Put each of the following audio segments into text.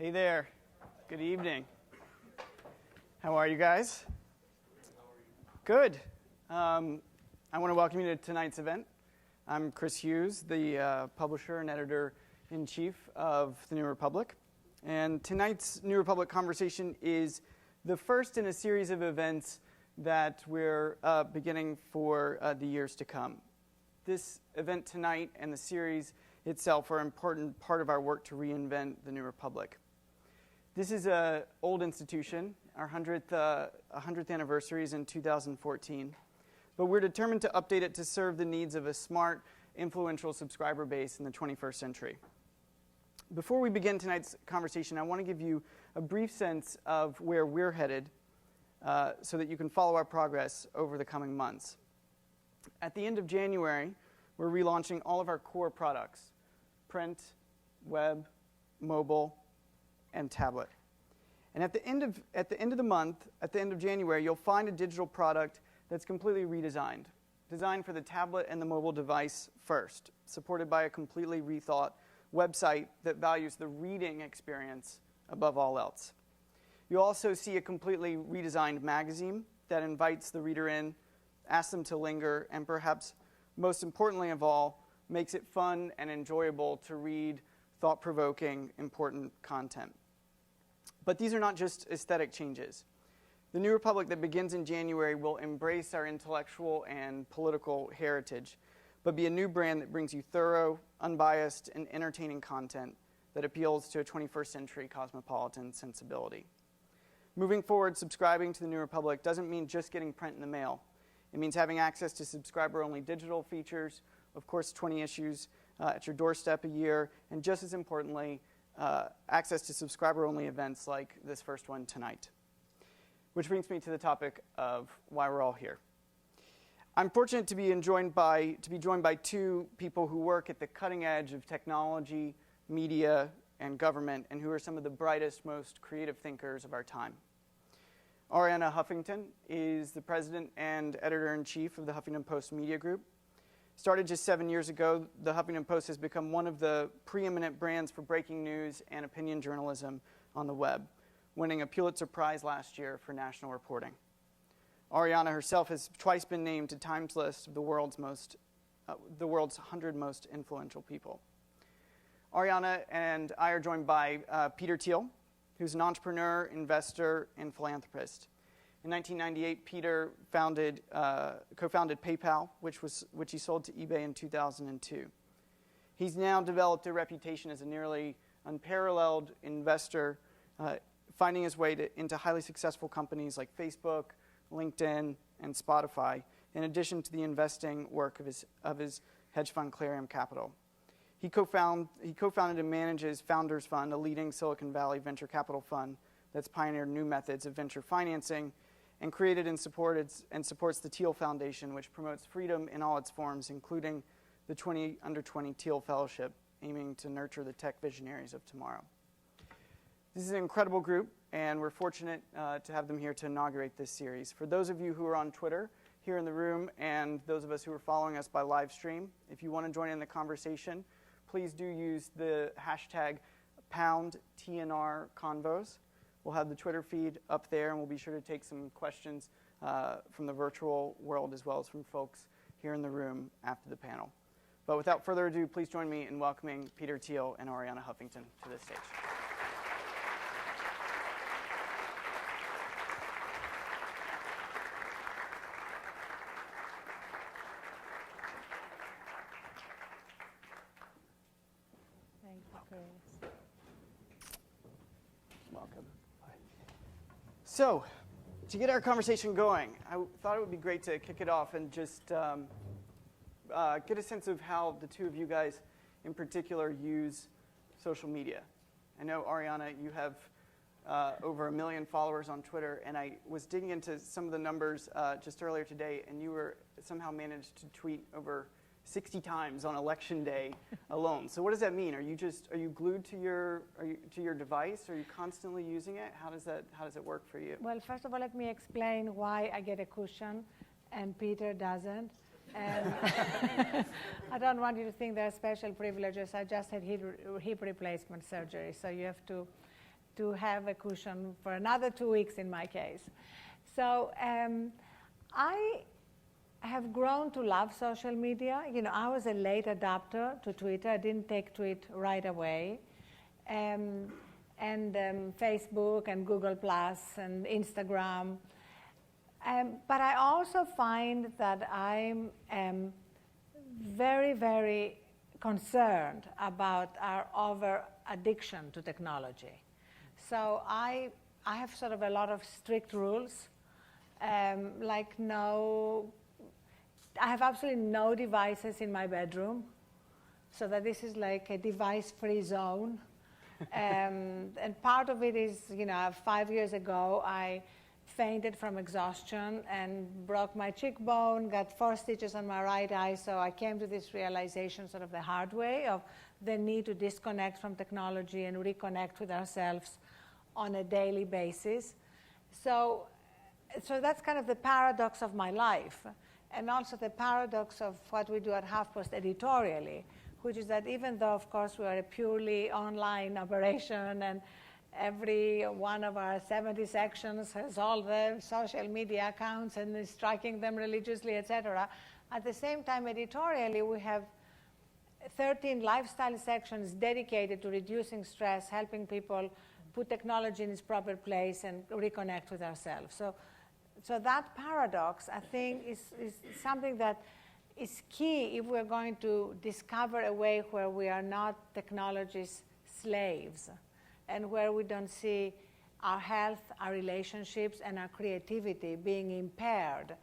Hey there. Good evening. How are you guys? Good. I want to welcome you to tonight's event. I'm Chris Hughes, the publisher and editor-in-chief of The New Republic. And tonight's New Republic conversation is the first in a series of events that we're beginning for the years to come. This event tonight and the series itself are an important part of our work to reinvent the New Republic. This is an old institution. Our 100th anniversary is in 2014. But we're determined to update it to serve the needs of a smart, influential subscriber base in the 21st century. Before we begin tonight's conversation, I want to give you a brief sense of where we're headed so that you can follow our progress over the coming months. At the end of January, we're relaunching all of our core products: print, web, mobile, and tablet. And at the end of the month, at the end of January, you'll find a digital product that's completely redesigned, designed for the tablet and the mobile device first, supported by a completely rethought website that values the reading experience above all else. You'll also see a completely redesigned magazine that invites the reader in, asks them to linger, and perhaps most importantly of all, makes it fun and enjoyable to read thought-provoking, important content. But these are not just aesthetic changes. The New Republic that begins in January will embrace our intellectual and political heritage, but be a new brand that brings you thorough, unbiased, and entertaining content that appeals to a 21st century cosmopolitan sensibility. Moving forward, subscribing to the New Republic doesn't mean just getting print in the mail. It means having access to subscriber-only digital features, of course 20 issues at your doorstep a year, and just as importantly, access to subscriber-only events like this first one tonight. Which brings me to the topic of why we're all here. I'm fortunate to be joined by two people who work at the cutting edge of technology, media, and government, and who are some of the brightest, most creative thinkers of our time. Arianna Huffington is the president and editor-in-chief of the Huffington Post Media Group. Started just 7 years ago, the Huffington Post has become one of the preeminent brands for breaking news and opinion journalism on the web, winning a Pulitzer Prize last year for national reporting. Arianna herself has twice been named to Time's list of the world's 100 most influential people. Arianna and I are joined by Peter Thiel, who's an entrepreneur, investor, and philanthropist. In 1998, Peter co-founded PayPal, which he sold to eBay in 2002. He's now developed a reputation as a nearly unparalleled investor, finding his way into highly successful companies like Facebook, LinkedIn, and Spotify, in addition to the investing work of his hedge fund Clarium Capital. He co-founded and manages Founders Fund, a leading Silicon Valley venture capital fund that's pioneered new methods of venture financing, and created and supports the Thiel Foundation, which promotes freedom in all its forms, including the Under 20 Thiel Fellowship, aiming to nurture the tech visionaries of tomorrow. This is an incredible group, and we're fortunate to have them here to inaugurate this series. For those of you who are on Twitter, here in the room, and those of us who are following us by live stream, if you want to join in the conversation, please do use the hashtag #TNRConvos. We'll have the Twitter feed up there, and we'll be sure to take some questions from the virtual world as well as from folks here in the room after the panel. But without further ado, please join me in welcoming Peter Thiel and Arianna Huffington to the stage. Thank you, Chris. Welcome. So, to get our conversation going, I thought it would be great to kick it off and just get a sense of how the two of you guys in particular use social media. I know, Arianna, you have over 1 million followers on Twitter, and I was digging into some of the numbers just earlier today, and you were somehow managed to tweet over 60 times on election day alone. So what does that mean? Are you glued to your device? Are you constantly using it? How does it work for you? Well, first of all, let me explain why I get a cushion and Peter doesn't. And I don't want you to think there are special privileges. I just had hip replacement surgery, so you have to to have a cushion for another 2 weeks in my case. So I have grown to love social media. You know, I was a late adopter to Twitter. I didn't take to it right away. And Facebook and Google Plus and Instagram. But I also find that I'm very, very concerned about our over-addiction to technology. So I have sort of a lot of strict rules, like I have absolutely no devices in my bedroom, so that this is like a device-free zone. And part of it is, 5 years ago, I fainted from exhaustion and broke my cheekbone, got 4 stitches on my right eye, so I came to this realization sort of the hard way of the need to disconnect from technology and reconnect with ourselves on a daily basis. So that's kind of the paradox of my life, and also the paradox of what we do at HuffPost editorially, which is that even though, of course, we are a purely online operation and every one of our 70 sections has all the social media accounts and is tracking them religiously, etc. At the same time, editorially, we have 13 lifestyle sections dedicated to reducing stress, helping people put technology in its proper place and reconnect with ourselves. So that paradox, I think, is something that is key if we're going to discover a way where we are not technology's slaves, and where we don't see our health, our relationships, and our creativity being impaired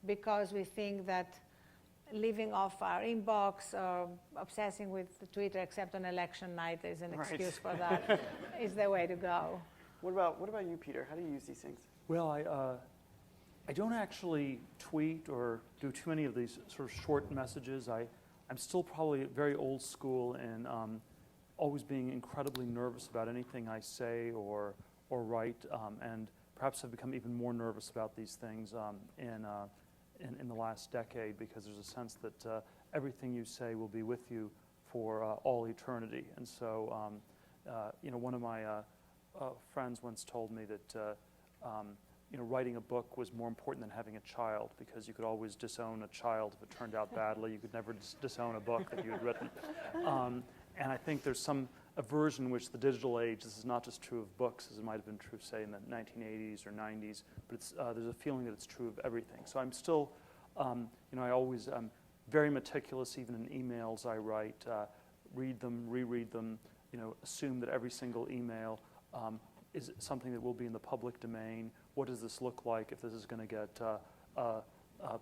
because we think that living off our inbox or obsessing with Twitter except on election night is an excuse for that, is the way to go. What about you, Peter? How do you use these things? Well, I don't actually tweet or do too many of these sort of short messages. I'm still probably very old school and always being incredibly nervous about anything I say or write, and perhaps I've become even more nervous about these things in the last decade, because there's a sense that everything you say will be with you for all eternity. And so, one of my friends once told me that writing a book was more important than having a child, because you could always disown a child if it turned out badly. You could never disown a book that you had written. And I think there's some aversion in which the digital age, this is not just true of books, as it might have been true, say, in the 1980s or 90s, but there's a feeling that it's true of everything. So I'm still, I always very meticulous, even in emails I write, read them, reread them, assume that every single email is something that will be in the public domain. What does this look like if this is going to get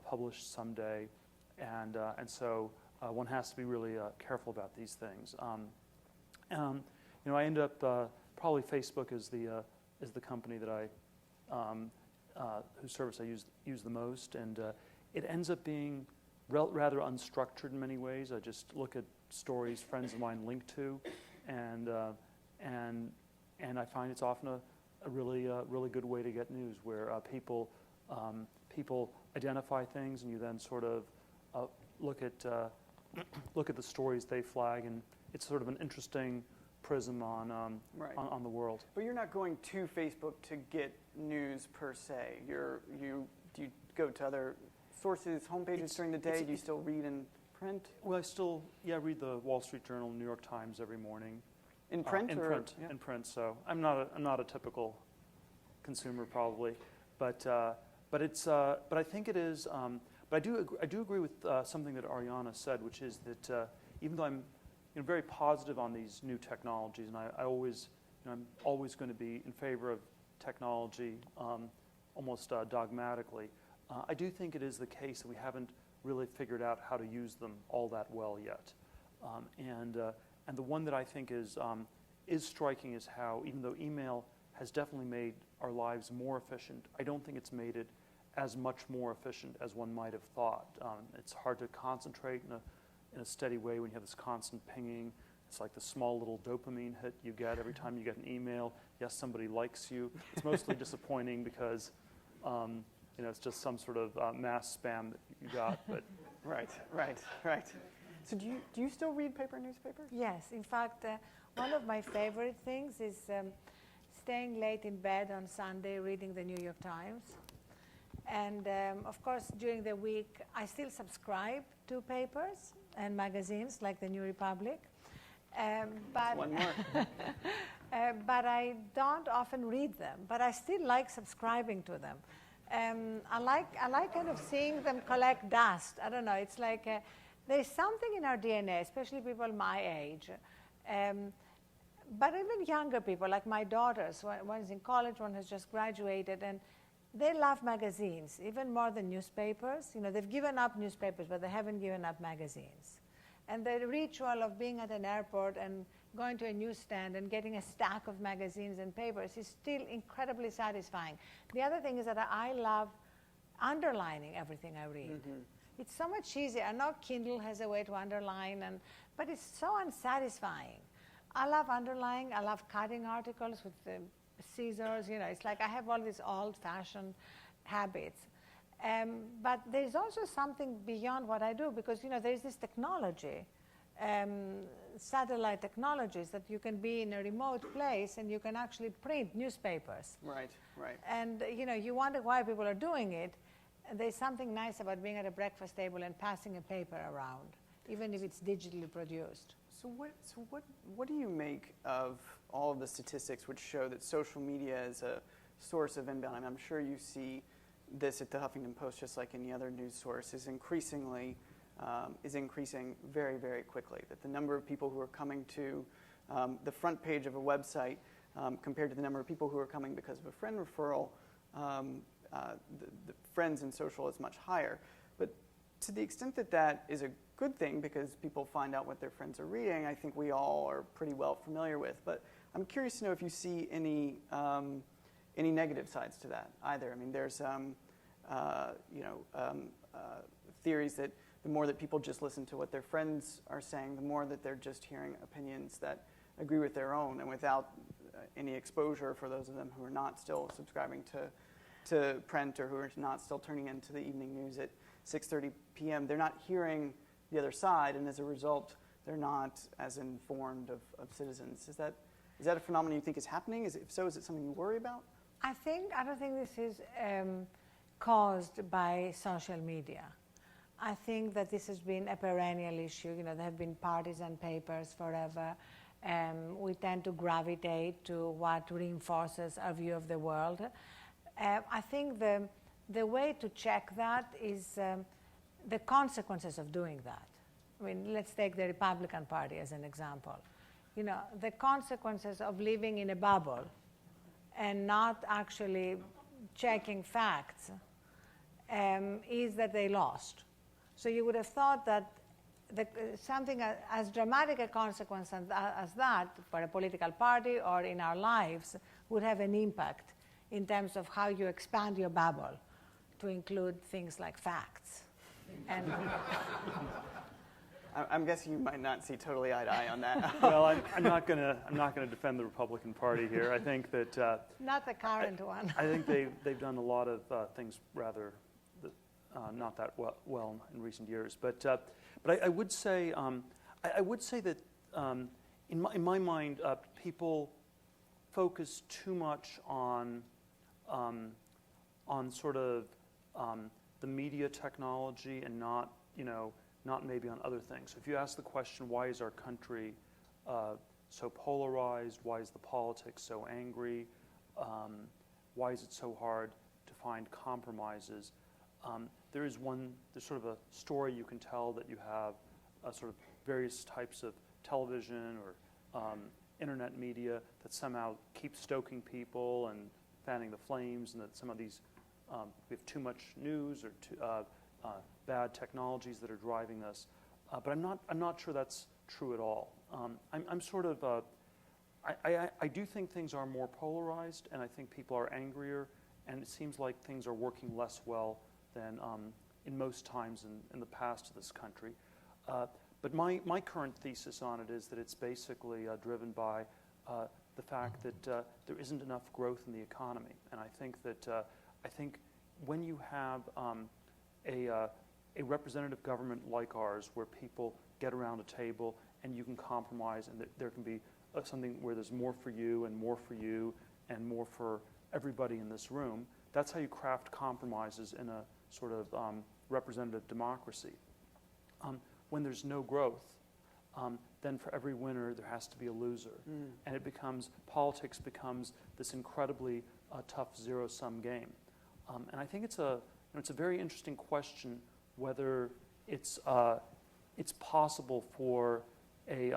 published someday? And so one has to be really careful about these things. I end up probably Facebook is the company that whose service I use the most, and it ends up being rather unstructured in many ways. I just look at stories friends of mine link to, and I find it's often a really good way to get news, where people identify things, and you then sort of look at the stories they flag, and it's sort of an interesting prism on the world. But you're not going to Facebook to get news per se. Do you go to other sources, homepages during the day? Do you still read in print? Well, I still read the Wall Street Journal, New York Times every morning. In print? In print. So I'm not a typical consumer probably, but I think it is. But I do agree with something that Ariana said, which is that even though I'm very positive on these new technologies, and I'm always going to be in favor of technology, almost dogmatically, I do think it is the case that we haven't really figured out how to use them all that well yet. And the one that I think is striking is how, even though email has definitely made our lives more efficient, I don't think it's made it as much more efficient as one might have thought. It's hard to concentrate in a steady way when you have this constant pinging. It's like the small little dopamine hit you get every time you get an email. Yes, somebody likes you. It's mostly disappointing because it's just some sort of mass spam that you got. But Right. So do you still read paper newspapers? Yes. In fact, one of my favorite things is staying late in bed on Sunday reading the New York Times. And of course, during the week, I still subscribe to papers and magazines like the New Republic. But One more. but I don't often read them, but I still like subscribing to them. I like kind of seeing them collect dust. I don't know, it's like there's something in our DNA, especially people my age, but even younger people, like my daughters, one's in college, one has just graduated, and they love magazines, even more than newspapers. You know, they've given up newspapers, but they haven't given up magazines. And the ritual of being at an airport and going to a newsstand and getting a stack of magazines and papers is still incredibly satisfying. The other thing is that I love underlining everything I read. Mm-hmm. It's so much easier. I know Kindle has a way to underline, but it's so unsatisfying. I love underlining. I love cutting articles with the scissors. You know, it's like I have all these old-fashioned habits. But there's also something beyond what I do, because, you know, there's this technology, satellite technologies, that you can be in a remote place and you can actually print newspapers. Right, right. And, you know, you wonder why people are doing it. There's something nice about being at a breakfast table and passing a paper around, even if it's digitally produced. So what do you make of all of the statistics which show that social media is a source of inbound? I mean, I'm sure you see this at the Huffington Post, just like any other news source, is increasing very, very quickly. That the number of people who are coming to the front page of a website compared to the number of people who are coming because of a friend referral, the friends in social is much higher. But to the extent that that is a good thing because people find out what their friends are reading, I think we all are pretty well familiar with. But I'm curious to know if you see any negative sides to that either. I mean, there's theories that the more that people just listen to what their friends are saying, the more that they're just hearing opinions that agree with their own, and without any exposure for those of them who are not still subscribing to print, or who are not still turning into the evening news at 6:30 p.m. They're not hearing the other side, and as a result, they're not as informed of citizens. Is that a phenomenon you think is happening? If so, is it something you worry about? I don't think this is caused by social media. I think that this has been a perennial issue. You know, there have been partisan papers forever. We tend to gravitate to what reinforces our view of the world. I think the way to check that is the consequences of doing that. I mean, let's take the Republican Party as an example. You know, the consequences of living in a bubble and not actually checking facts is that they lost. So you would have thought that something as dramatic a consequence as that for a political party or in our lives would have an impact in terms of how you expand your bubble to include things like facts. And I'm guessing you might not see totally eye to eye on that. Well, I'm not going to defend the Republican Party here. I think that not the current one. I think they've done a lot of things rather not that well in recent years. But I would say that in my mind people focus too much on sort of the media technology and not maybe on other things. So if you ask the question, why is our country so polarized? Why is the politics so angry? Why is it so hard to find compromises? There's sort of a story you can tell that you have sort of various types of television or internet media that somehow keep stoking people and fanning the flames, and that some of these we have too much news or bad technologies that are driving this. But I'm not sure that's true at all. I'm sort of I do think things are more polarized, and I think people are angrier, and it seems like things are working less well than in most times in the past of this country. But my current thesis on it is that it's basically driven by the fact that there isn't enough growth in the economy. And I think that when you have a representative government like ours, where people get around a table and you can compromise, and there can be something where there's more for you and more for you, and more for everybody in this room. That's how you craft compromises in a sort of representative democracy. When there's no growth, then for every winner there has to be a loser. And politics becomes this incredibly tough zero-sum game. And I think it's a very interesting question whether it's possible for a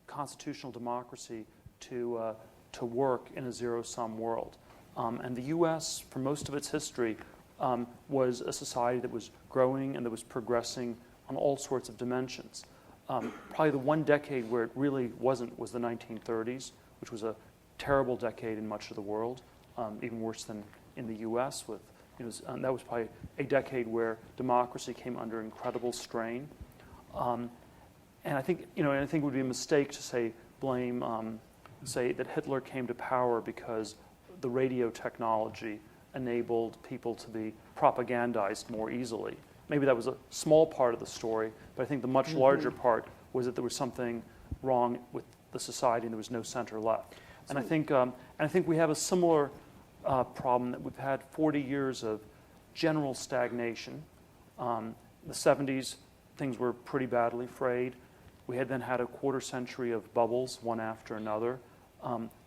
constitutional democracy to work in a zero-sum world. And the U.S., for most of its history, was a society that was growing and that was progressing on all sorts of dimensions. Probably the one decade where it really wasn't was the 1930s, which was a terrible decade in much of the world, even worse than in the U.S. That was probably a decade where democracy came under incredible strain. And I think it would be a mistake to say that Hitler came to power because the radio technology enabled people to be propagandized more easily. Maybe that was a small part of the story, but I think the much larger part was that there was something wrong with the society and there was no center left. And I think we have a similar problem that we've had 40 years of general stagnation. The 70s, things were pretty badly frayed. We had then had a quarter century of bubbles, one after another.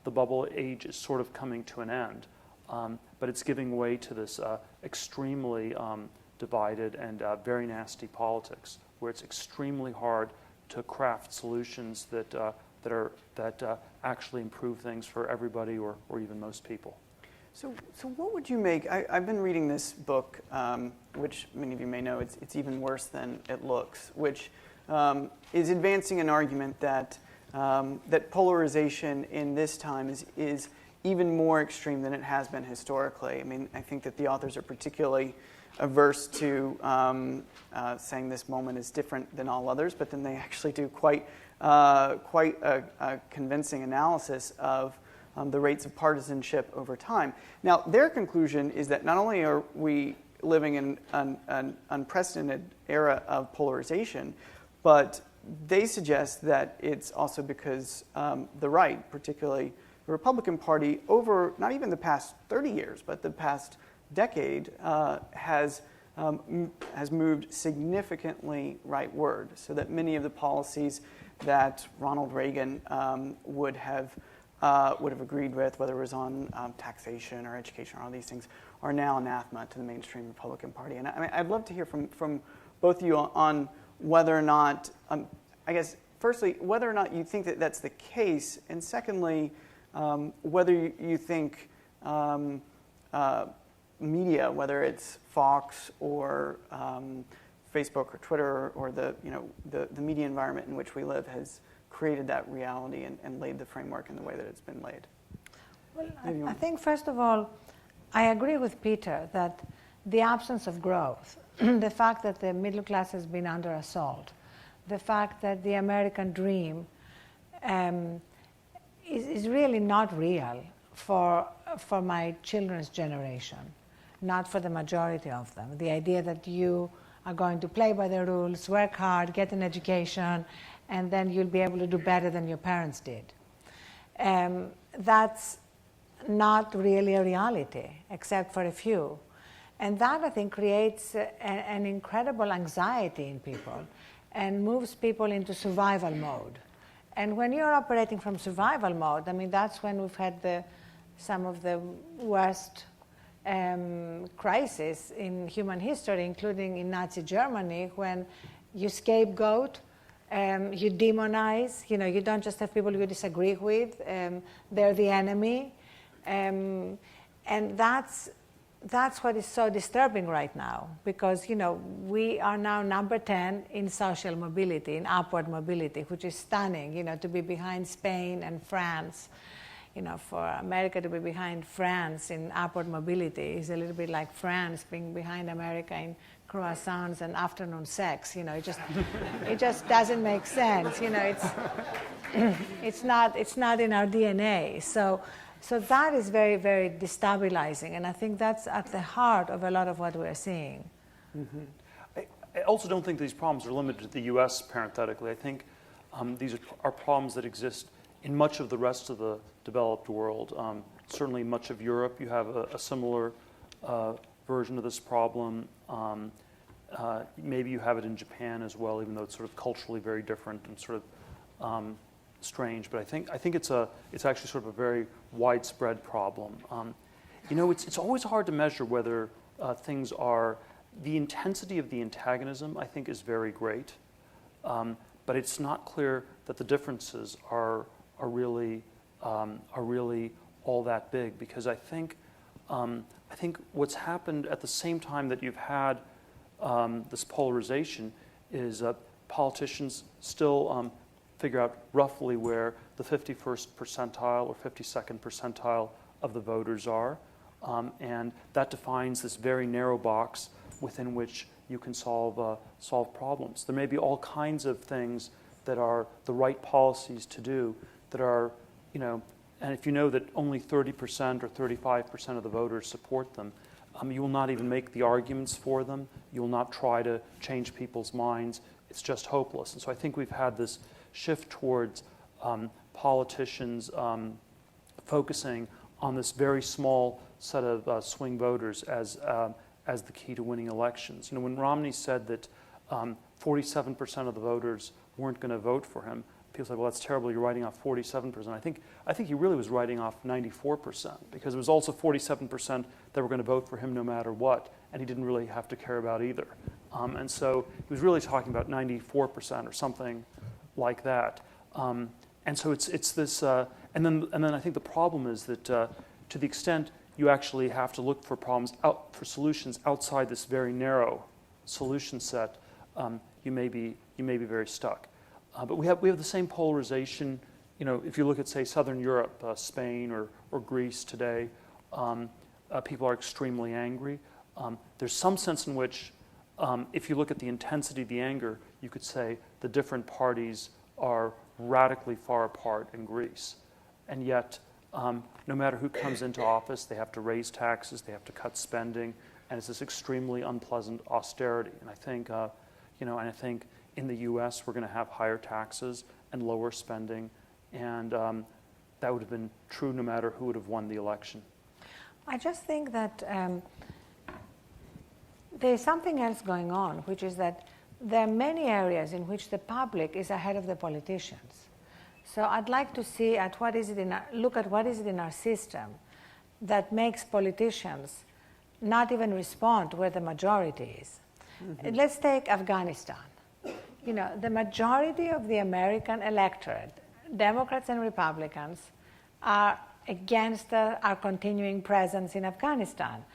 The bubble age is sort of coming to an end, but it's giving way to this extremely divided and very nasty politics, where it's extremely hard to craft solutions that actually improve things for everybody or even most people. So what would you make? I've been reading this book, which many of you may know. It's even worse than it looks, which is advancing an argument that that polarization in this time is even more extreme than it has been historically. I mean, I think that the authors are particularly averse to saying this moment is different than all others, but then they actually do quite a convincing analysis of the rates of partisanship over time. Now, their conclusion is that not only are we living in an unprecedented era of polarization, but they suggest that it's also because the right, particularly the Republican Party, over not even the past 30 years, but the past decade, has moved significantly rightward, so that many of the policies that Ronald Reagan would have agreed with, whether it was on taxation or education or all these things, are now anathema to the mainstream Republican Party. And I'd love to hear from both of you on whether or not, I guess, firstly, whether or not you think that that's the case, and secondly, whether you think media, whether it's Fox or Facebook or Twitter or the media environment in which we live, has created that reality and laid the framework in the way that it's been laid. Well, I think, first of all, I agree with Peter that the absence of growth, the fact that the middle class has been under assault, the fact that the American dream is really not real for my children's generation, not for the majority of them. The idea that you are going to play by the rules, work hard, get an education, and then you'll be able to do better than your parents did. That's not really a reality, except for a few. And that, I think, creates an incredible anxiety in people and moves people into survival mode. And when you're operating from survival mode, I mean, that's when we've had some of the worst crises in human history, including in Nazi Germany, when you scapegoat, you demonize, you don't just have people you disagree with, they're the enemy. And that's what is so disturbing right now, because, we are now number 10 in social mobility, in upward mobility, which is stunning, to be behind Spain and France. For America to be behind France in upward mobility is a little bit like France being behind America in croissants and afternoon sex. It just doesn't make sense. It's not in our DNA. So that is very, very destabilizing, and I think that's at the heart of a lot of what we're seeing. Mm-hmm. I also don't think these problems are limited to the U.S. Parenthetically, I think these are problems that exist in much of the rest of the developed world, certainly much of Europe, you have a similar version of this problem. Maybe you have it in Japan as well, even though it's sort of culturally very different and sort of strange. But I think it's actually sort of a very widespread problem. It's always hard to measure whether things are. The intensity of the antagonism, I think, is very great, but it's not clear that the differences are really all that big. Because I think what's happened at the same time that you've had this polarization is politicians still figure out roughly where the 51st percentile or 52nd percentile of the voters are, and that defines this very narrow box within which you can solve problems. There may be all kinds of things that are the right policies to do that are, and if you know that only 30% or 35% of the voters support them, you will not even make the arguments for them. You will not try to change people's minds. It's just hopeless. And so I think we've had this shift towards politicians focusing on this very small set of swing voters as the key to winning elections. When Romney said that 47% of the voters weren't going to vote for him, people said, well, that's terrible, you're writing off 47%. I think he really was writing off 94%, because it was also 47% that were going to vote for him no matter what, and he didn't really have to care about either. And so he was really talking about 94% or something like that. And so it's this, and then I think the problem is that to the extent you actually have to look for for solutions outside this very narrow solution set, you may be very stuck. But we have the same polarization. If you look at, say, Southern Europe, Spain or Greece today, people are extremely angry. There's some sense in which, if you look at the intensity of the anger, you could say the different parties are radically far apart in Greece, and yet. No matter who comes into office, they have to raise taxes, they have to cut spending, and it's this extremely unpleasant austerity. And I think, in the U.S. we're going to have higher taxes and lower spending, and that would have been true no matter who would have won the election. I just think that there's something else going on, which is that there are many areas in which the public is ahead of the politicians. So I'd like to see look at what is it in our system that makes politicians not even respond where the majority is. Mm-hmm. Let's take Afghanistan. The majority of the American electorate, Democrats and Republicans, are against our continuing presence in Afghanistan.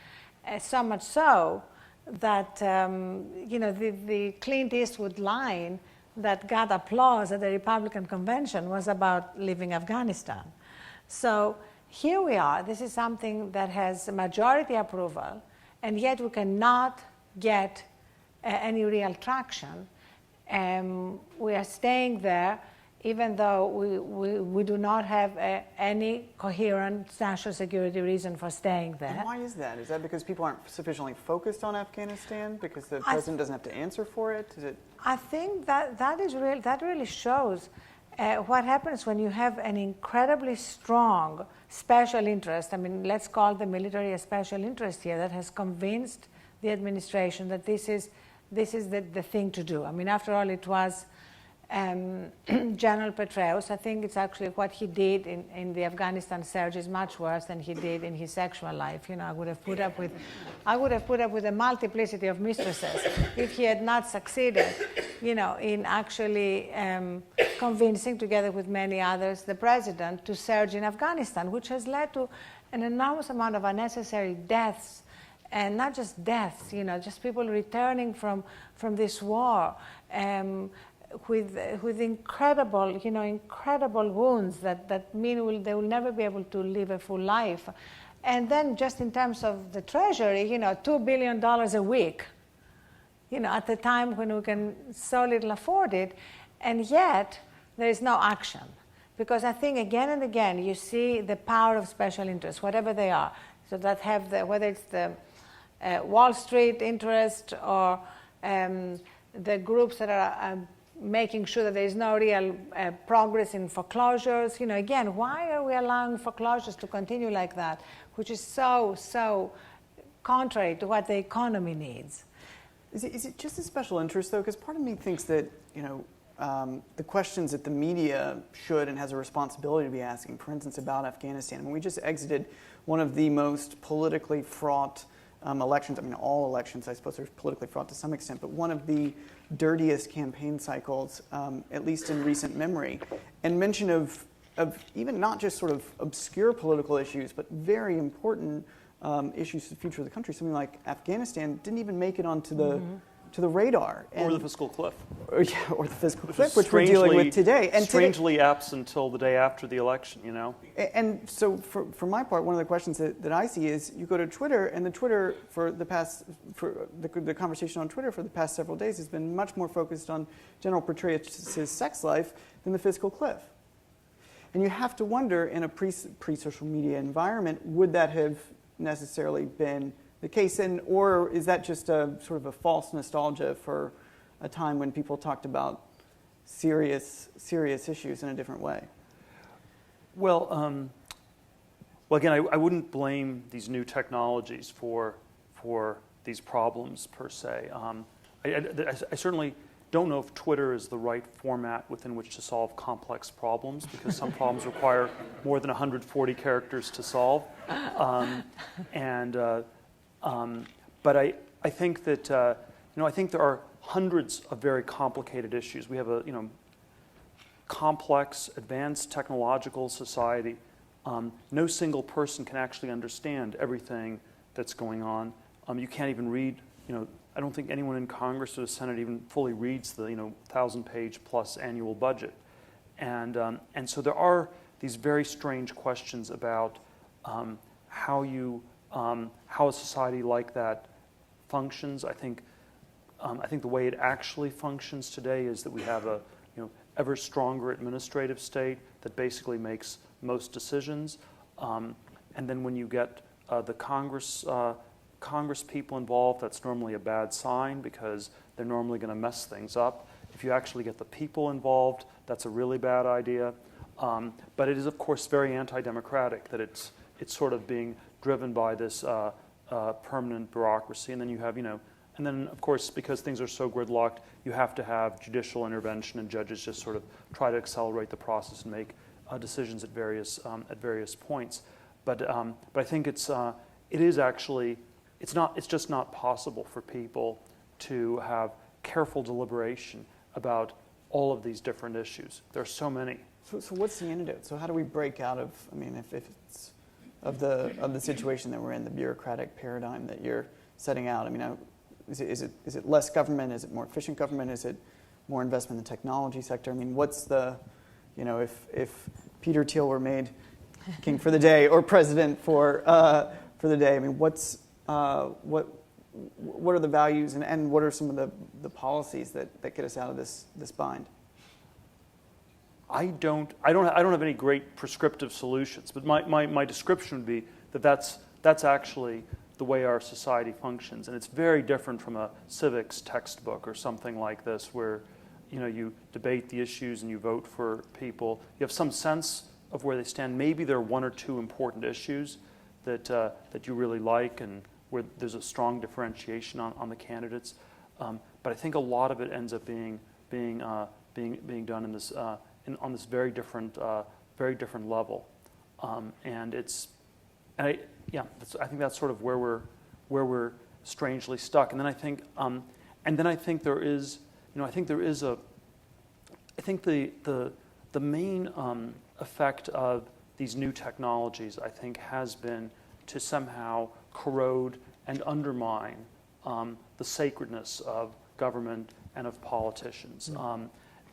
So much so that the Clint Eastwood line that got applause at the Republican convention was about leaving Afghanistan. So here we are. This is something that has majority approval, and yet we cannot get any real traction. We are staying there, even though we do not have any coherent national security reason for staying there. And why is that? Is that because people aren't sufficiently focused on Afghanistan? Because the president doesn't have to answer for it? Is it? I think that really shows what happens when you have an incredibly strong special interest. I mean, let's call the military a special interest here that has convinced the administration that this is the thing to do. I mean, after all, it was General Petraeus. I think it's actually what he did in the Afghanistan surge is much worse than he did in his sexual life. I would have put up with a multiplicity of mistresses if he had not succeeded, in actually convincing, together with many others, the president to surge in Afghanistan, which has led to an enormous amount of unnecessary deaths. And not just deaths, just people returning from this war with incredible wounds that mean they will never be able to live a full life. And then just in terms of the Treasury, $2 billion a week, at the time when we can so little afford it, and yet there is no action. Because I think again and again you see the power of special interests, whatever they are, so that have whether it's the Wall Street interest or the groups that are making sure that there is no real progress in foreclosures. Again, why are we allowing foreclosures to continue like that, which is so contrary to what the economy needs? Is it just a special interest, though? Because part of me thinks that, the questions that the media should and has a responsibility to be asking, for instance, about Afghanistan. I mean, we just exited one of the most politically fraught elections. I mean, all elections, I suppose, are politically fraught to some extent, but one of the dirtiest campaign cycles, at least in recent memory. And mention of even not just sort of obscure political issues, but very important issues to the future of the country. Something like Afghanistan didn't even make it onto the to the radar. Or the fiscal cliff. Or the fiscal cliff, which we're dealing with today. And strangely absent until the day after the election, And so for my part, one of the questions that I see is you go to Twitter, and the conversation on Twitter for the past several days has been much more focused on General Petraeus' sex life than the fiscal cliff. And you have to wonder, in a pre-social media environment, would that have necessarily been the case, or is that just a sort of a false nostalgia for a time when people talked about serious issues in a different way? Well, again, I wouldn't blame these new technologies for these problems per se. I certainly don't know if Twitter is the right format within which to solve complex problems, because some problems require more than 140 characters to solve. But I think that I think there are hundreds of very complicated issues. We have a complex, advanced technological society. No single person can actually understand everything that's going on. You can't even read. I don't think anyone in Congress or the Senate even fully reads the 1,000-page plus annual budget, and so there are these very strange questions about how a society like that functions. I think the way it actually functions today is that we have a ever stronger administrative state that basically makes most decisions, and then when you get the Congress people involved, that's normally a bad sign because they're normally going to mess things up. If you actually get the people involved, that's a really bad idea. But it is, of course, very anti-democratic that it's sort of being driven by this permanent bureaucracy, and then you have, and then, of course, because things are so gridlocked, you have to have judicial intervention, and judges just sort of try to accelerate the process and make decisions at various points. But I think it's just not possible for people to have careful deliberation about all of these different issues. There are so many. So what's the antidote? So how do we break out of? I mean, if it's of the situation that we're in, the bureaucratic paradigm that you're setting out. I mean, is it less government? Is it more efficient government? Is it more investment in the technology sector? I mean, what's the, if Peter Thiel were made king for the day or president for the day, I mean, what are the values and what are some of the policies that get us out of this bind? I don't have any great prescriptive solutions, but my description would be that that's actually the way our society functions, and it's very different from a civics textbook or something like this, where you debate the issues and you vote for people. You have some sense of where they stand. Maybe there are one or two important issues that you really like, and where there's a strong differentiation on the candidates. But I think a lot of it ends up being done in this. On this very different level, I think that's sort of where we're strangely stuck. And then I think there is the main effect of these new technologies, I think, has been to somehow corrode and undermine the sacredness of government and of politicians.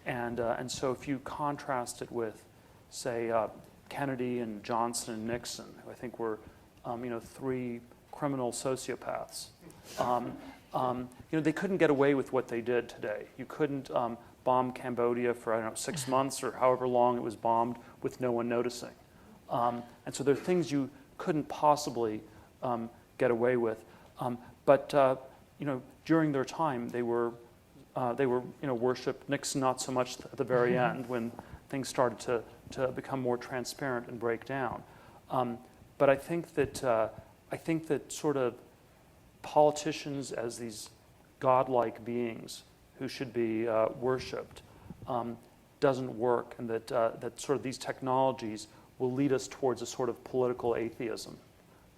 And so if you contrast it with, say, Kennedy and Johnson and Nixon, who I think were, three criminal sociopaths, they couldn't get away with what they did today. You couldn't bomb Cambodia for, 6 months or however long it was bombed with no one noticing. And so there are things you couldn't possibly get away with. But during their time, they were they were, worshipped. Nixon not so much at the very end when things started to become more transparent and break down. But I think that sort of politicians as these godlike beings who should be worshipped doesn't work, and that sort of these technologies will lead us towards a sort of political atheism.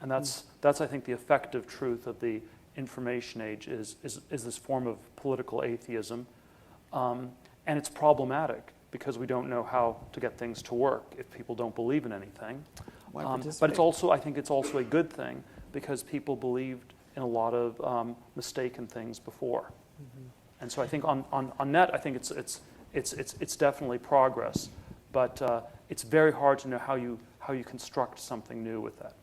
And that's I think, the effective truth of the information age is this form of political atheism. And it's problematic because we don't know how to get things to work if people don't believe in anything. But it's also, I think it's also a good thing because people believed in a lot of mistaken things before. Mm-hmm. And so I think on net, I think it's definitely progress, but it's very hard to know how you construct something new with that.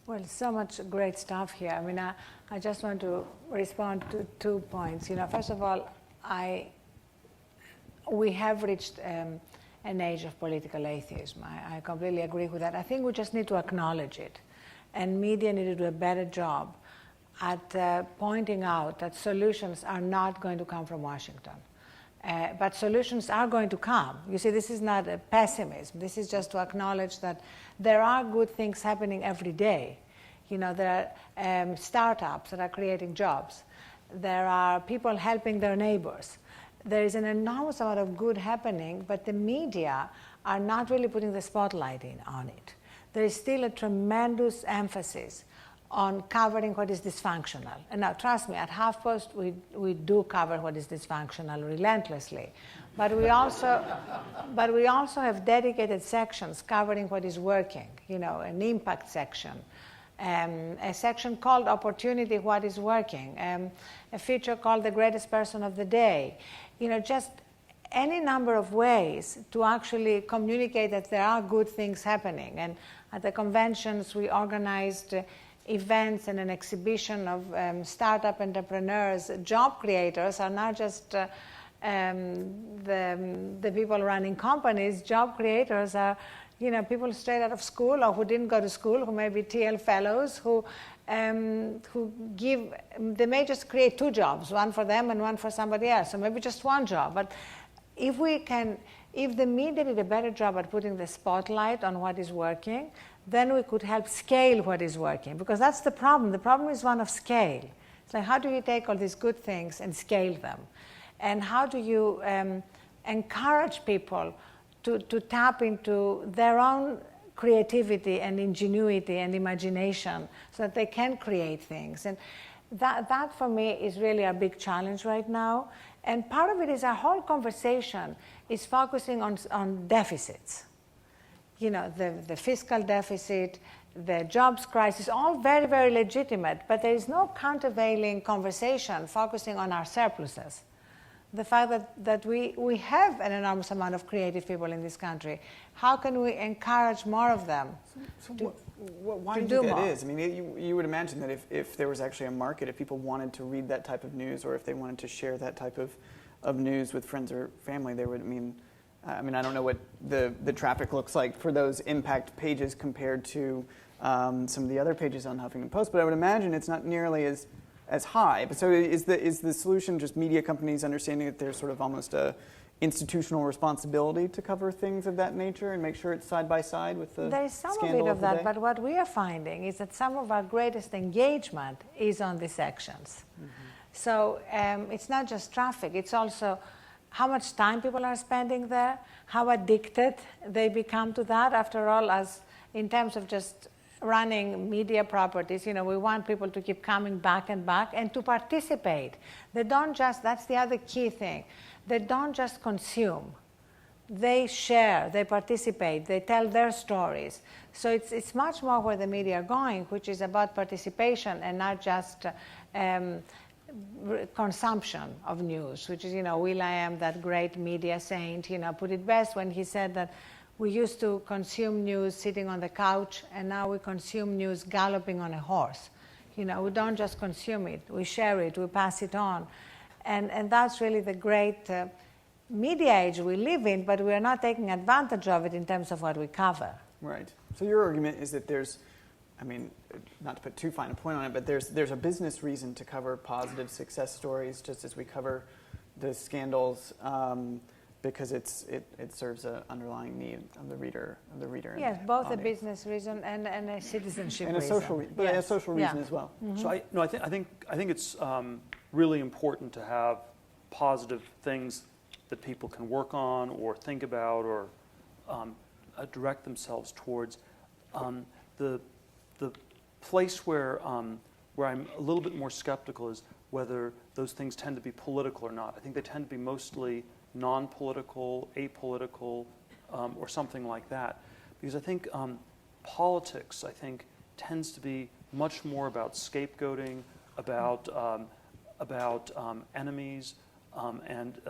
Well, so much great stuff here. I mean, I just want to respond to 2 points. First of all, we have reached an age of political atheism. I completely agree with that. I think we just need to acknowledge it, and media need to do a better job at pointing out that solutions are not going to come from Washington. But solutions are going to come. You see, this is not a pessimism. This is just to acknowledge that there are good things happening every day. There are startups that are creating jobs. There are people helping their neighbors. There is an enormous amount of good happening, but the media are not really putting the spotlight on it. There is still a tremendous emphasis on covering what is dysfunctional. And now, trust me, at HuffPost, we do cover what is dysfunctional relentlessly. But we also have dedicated sections covering what is working, an impact section, a section called Opportunity, What is Working, a feature called The Greatest Person of the Day. Just any number of ways to actually communicate that there are good things happening. And at the conventions, we organized events and an exhibition of startup entrepreneurs. Job creators are not just the people running companies. Job creators are people straight out of school or who didn't go to school, who may be Thiel fellows, who they may just create 2 jobs, one for them and one for somebody else, or maybe just 1 job. But if the media did a better job at putting the spotlight on what is working, then we could help scale what is working, because that's the problem. The problem is one of scale. It's like, how do you take all these good things and scale them? And how do you encourage people to tap into their own creativity and ingenuity and imagination so that they can create things? And that for me is really a big challenge right now. And part of it is our whole conversation is focusing on deficits. The fiscal deficit, the jobs crisis, all very, very legitimate, but there is no countervailing conversation focusing on our surpluses. The fact that we have an enormous amount of creative people in this country. How can we encourage more of them? Why do you think that is? I mean, you would imagine that if there was actually a market, if people wanted to read that type of news, or if they wanted to share that type of news with friends or family, they would, I don't know what the traffic looks like for those impact pages compared to some of the other pages on Huffington Post, but I would imagine it's not nearly as high. But so is the solution just media companies understanding that there's sort of almost a institutional responsibility to cover things of that nature and make sure it's side by side with the There is some scandal of it of that, day? but what we are finding is that some of our greatest engagement is on the sections. Mm-hmm. So it's not just traffic, it's also how much time people are spending there, how addicted they become to that. After all, as in terms of just running media properties, we want people to keep coming back and to participate. They don't just, that's the other key thing, they don't just consume. They share, they participate, they tell their stories. So it's much more where the media are going, which is about participation and not just consumption of news, which is, will.i.am, that great media saint, put it best when he said that we used to consume news sitting on the couch, and now we consume news galloping on a horse. We don't just consume it, we share it, we pass it on. And that's really the great media age we live in, but we are not taking advantage of it in terms of what we cover. Right. So your argument is that there's, not to put too fine a point on it, but there's a business reason to cover positive success stories, just as we cover the scandals because it serves an underlying need of the reader. Yes, both audience. a business reason and a citizenship and a reason. social, but a social reason as well. Mm-hmm. So I think it's really important to have positive things that people can work on or think about or direct themselves towards. The place where I'm a little bit more skeptical is whether those things tend to be political or not. I think they tend to be mostly non-political, apolitical, or something like that. Because I think politics, tends to be much more about scapegoating, about enemies, and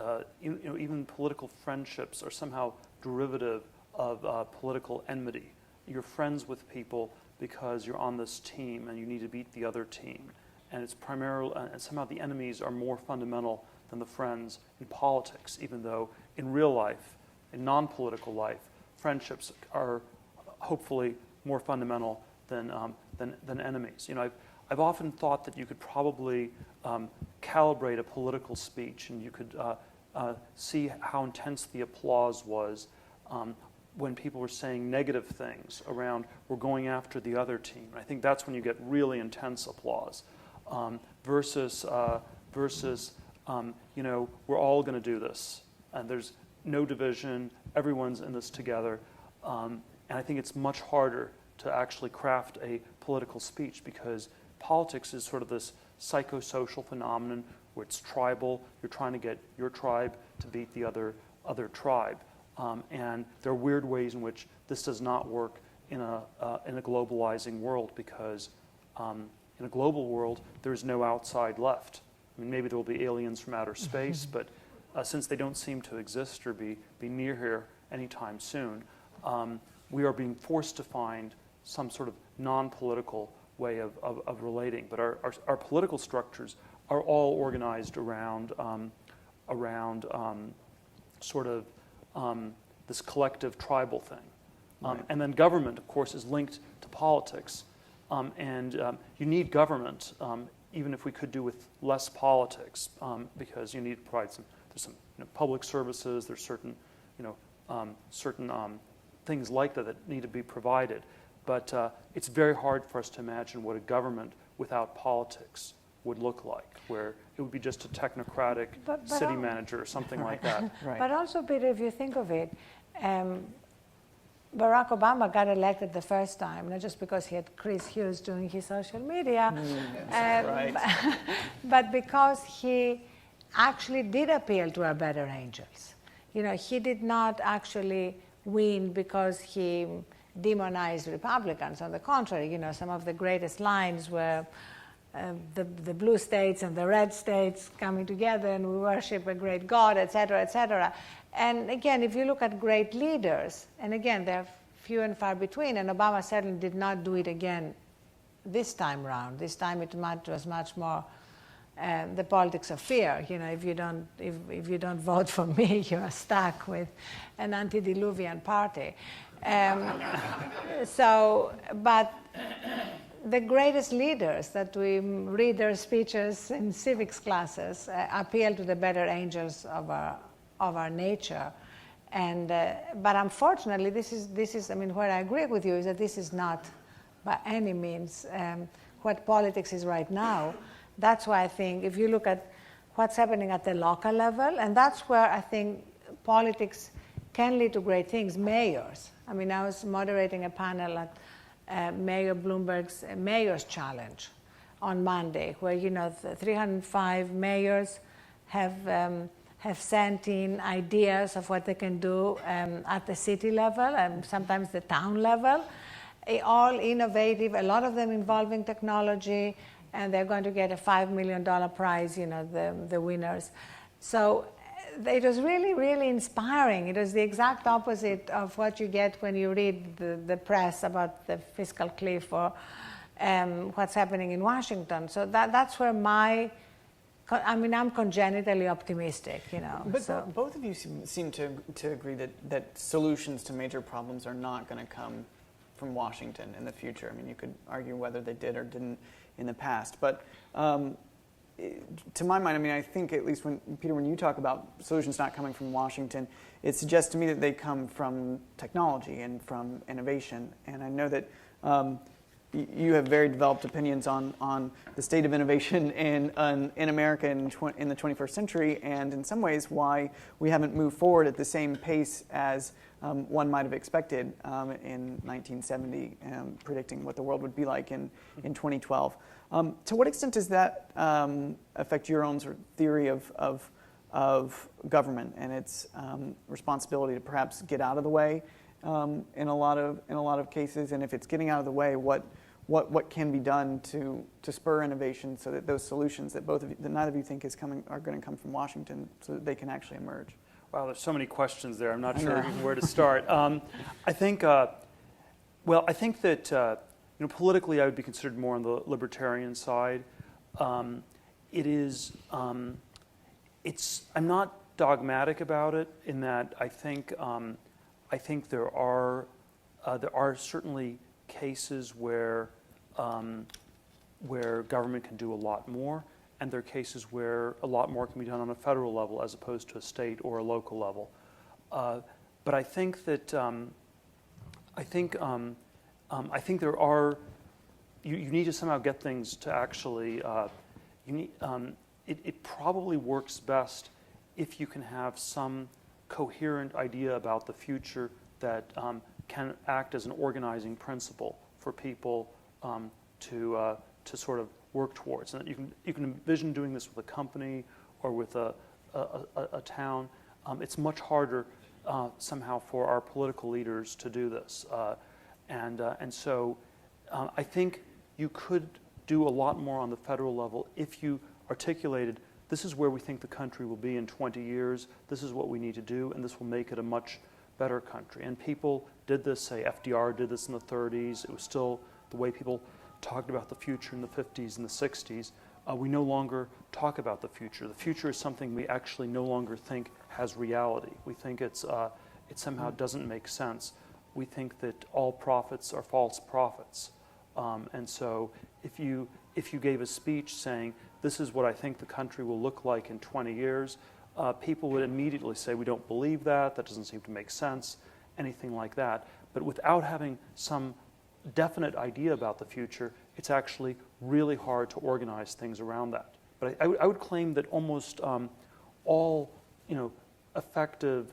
even political friendships are somehow derivative of political enmity. You're friends with people because you're on this team and you need to beat the other team. And it's primarily, and somehow the enemies are more fundamental than the friends in politics, even though in real life, in non-political life, friendships are hopefully more fundamental than enemies. I've often thought that you could probably calibrate a political speech, and you could see how intense the applause was when people were saying negative things around we're going after the other team. I think that's when you get really intense applause versus we're all going to do this, and there's no division, everyone's in this together. And I think it's much harder to actually craft a political speech because politics is sort of this psychosocial phenomenon where it's tribal. You're trying to get your tribe to beat the other tribe. And there are weird ways in which this does not work in a globalizing world because in a global world, there's no outside left. I mean, maybe there will be aliens from outer space, but since they don't seem to exist or be near here anytime soon, we are being forced to find some sort of non-political way of relating. But our political structures are all organized around this collective tribal thing. Right. And then government, of course, is linked to politics. And you need government, even if we could do with less politics, because you need to provide there's some public services, there's certain things like that need to be provided. But it's very hard for us to imagine what a government without politics would look like, where it would be just a technocratic city manager or something like that. Right. But also, Peter, if you think of it, Barack Obama got elected the first time, not just because he had Chris Hughes doing his social media, Right. but because he actually did appeal to our better angels. He did not actually win because he demonized Republicans. On the contrary, some of the greatest lines were the blue states and the red states coming together and we worship a great God, et cetera, et cetera. And again, if you look at great leaders, and again, they're few and far between, and Obama certainly did not do it again this time round. This time it was much more the politics of fear. If you don't vote for me, you are stuck with an antediluvian party. But the greatest leaders that we read their speeches in civics classes appeal to the better angels of our nature. And but unfortunately, this is where I agree with you is that this is not by any means what politics is right now. That's why I think if you look at what's happening at the local level, and that's where I think politics can lead to great things. Mayors. I was moderating a panel at Mayor Bloomberg's Mayor's Challenge on Monday, where 305 mayors have sent in ideas of what they can do at the city level and sometimes the town level, all innovative, a lot of them involving technology, and they're going to get a $5 million prize, the winners. So it was really, really inspiring. It was the exact opposite of what you get when you read the press about the fiscal cliff or what's happening in Washington. So that's where I'm congenitally optimistic, But so. both of you seem to agree that solutions to major problems are not going to come from Washington in the future. You could argue whether they did or didn't in the past. But to my mind, I mean, I think at least Peter, when you talk about solutions not coming from Washington, it suggests to me that they come from technology and from innovation. And I know that you have very developed opinions on the state of innovation in America in the 21st century, and in some ways why we haven't moved forward at the same pace as one might have expected in 1970, predicting what the world would be like in 2012. To what extent does that affect your own sort of theory of government and its responsibility to perhaps get out of the way in a lot of cases? And if it's getting out of the way, what can be done to spur innovation so that those solutions that neither of you think are going to come from Washington, so that they can actually emerge? Wow, there's so many questions there. I'm not sure even where to start. I think that politically, I would be considered more on the libertarian side. I'm not dogmatic about it in that I think there are certainly cases where government can do a lot more, and there are cases where a lot more can be done on a federal level as opposed to a state or a local level. But I think that there are. You need to somehow get things to actually. It probably works best if you can have some coherent idea about the future that can act as an organizing principle for people to sort of work towards. And you can envision doing this with a company or with a town. It's much harder somehow for our political leaders to do this. And so I think you could do a lot more on the federal level if you articulated, this is where we think the country will be in 20 years, this is what we need to do, and this will make it a much better country. And people did this, say FDR did this in the 30s, it was still the way people talked about the future in the 50s and the 60s. We no longer talk about the future. The future is something we actually no longer think has reality. We think it somehow doesn't make sense. We think that all prophets are false prophets. And so if you gave a speech saying, this is what I think the country will look like in 20 years, people would immediately say, we don't believe that doesn't seem to make sense, anything like that. But without having some definite idea about the future, it's actually really hard to organize things around that. But I would claim that almost all effective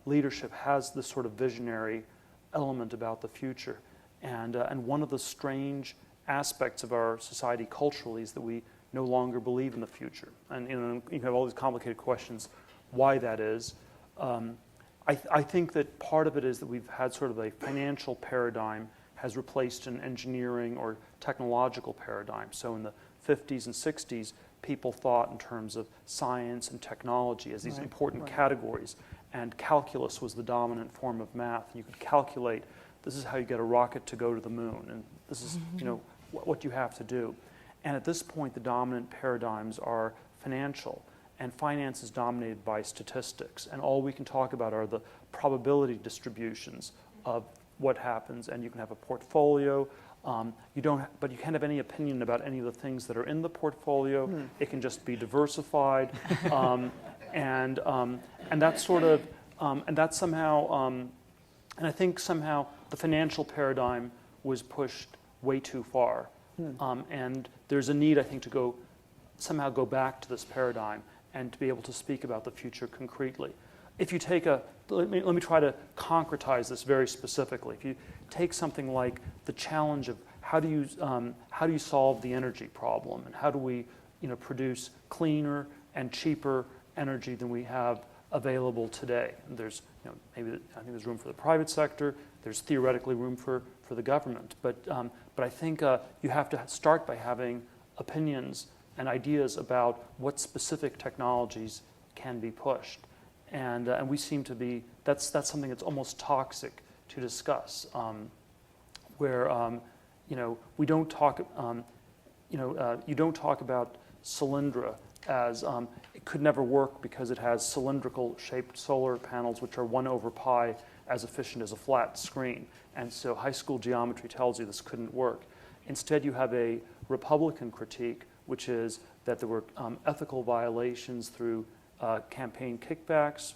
leadership has this sort of visionary element about the future. And one of the strange aspects of our society culturally is that we no longer believe in the future. And you have all these complicated questions why that is. I think that part of it is that we've had sort of a financial paradigm has replaced an engineering or technological paradigm. So in the 50s and 60s, people thought in terms of science and technology as these important categories. And calculus was the dominant form of math. And you could calculate, this is how you get a rocket to go to the moon. And this is what you have to do. And at this point, the dominant paradigms are financial. And finance is dominated by statistics. And all we can talk about are the probability distributions of what happens. And you can have a portfolio. But you can't have any opinion about any of the things that are in the portfolio. It can just be diversified. And that's sort of, and that's somehow, and I think somehow the financial paradigm was pushed way too far. And there's a need, I think, to somehow go back to this paradigm and to be able to speak about the future concretely. If you take let me try to concretize this very specifically. If you take something like the challenge of how do you solve the energy problem, and how do we produce cleaner and cheaper energy than we have available today? And there's maybe I think there's room for the private sector. There's theoretically room for the government, but I think you have to start by having opinions and ideas about what specific technologies can be pushed, and we seem to be that's something that's almost toxic to discuss, where we don't talk you don't talk about Solyndra as it could never work because it has cylindrical shaped solar panels which are 1/pi as efficient as a flat screen. And so high school geometry tells you this couldn't work. Instead, you have a Republican critique, which is that there were ethical violations through campaign kickbacks.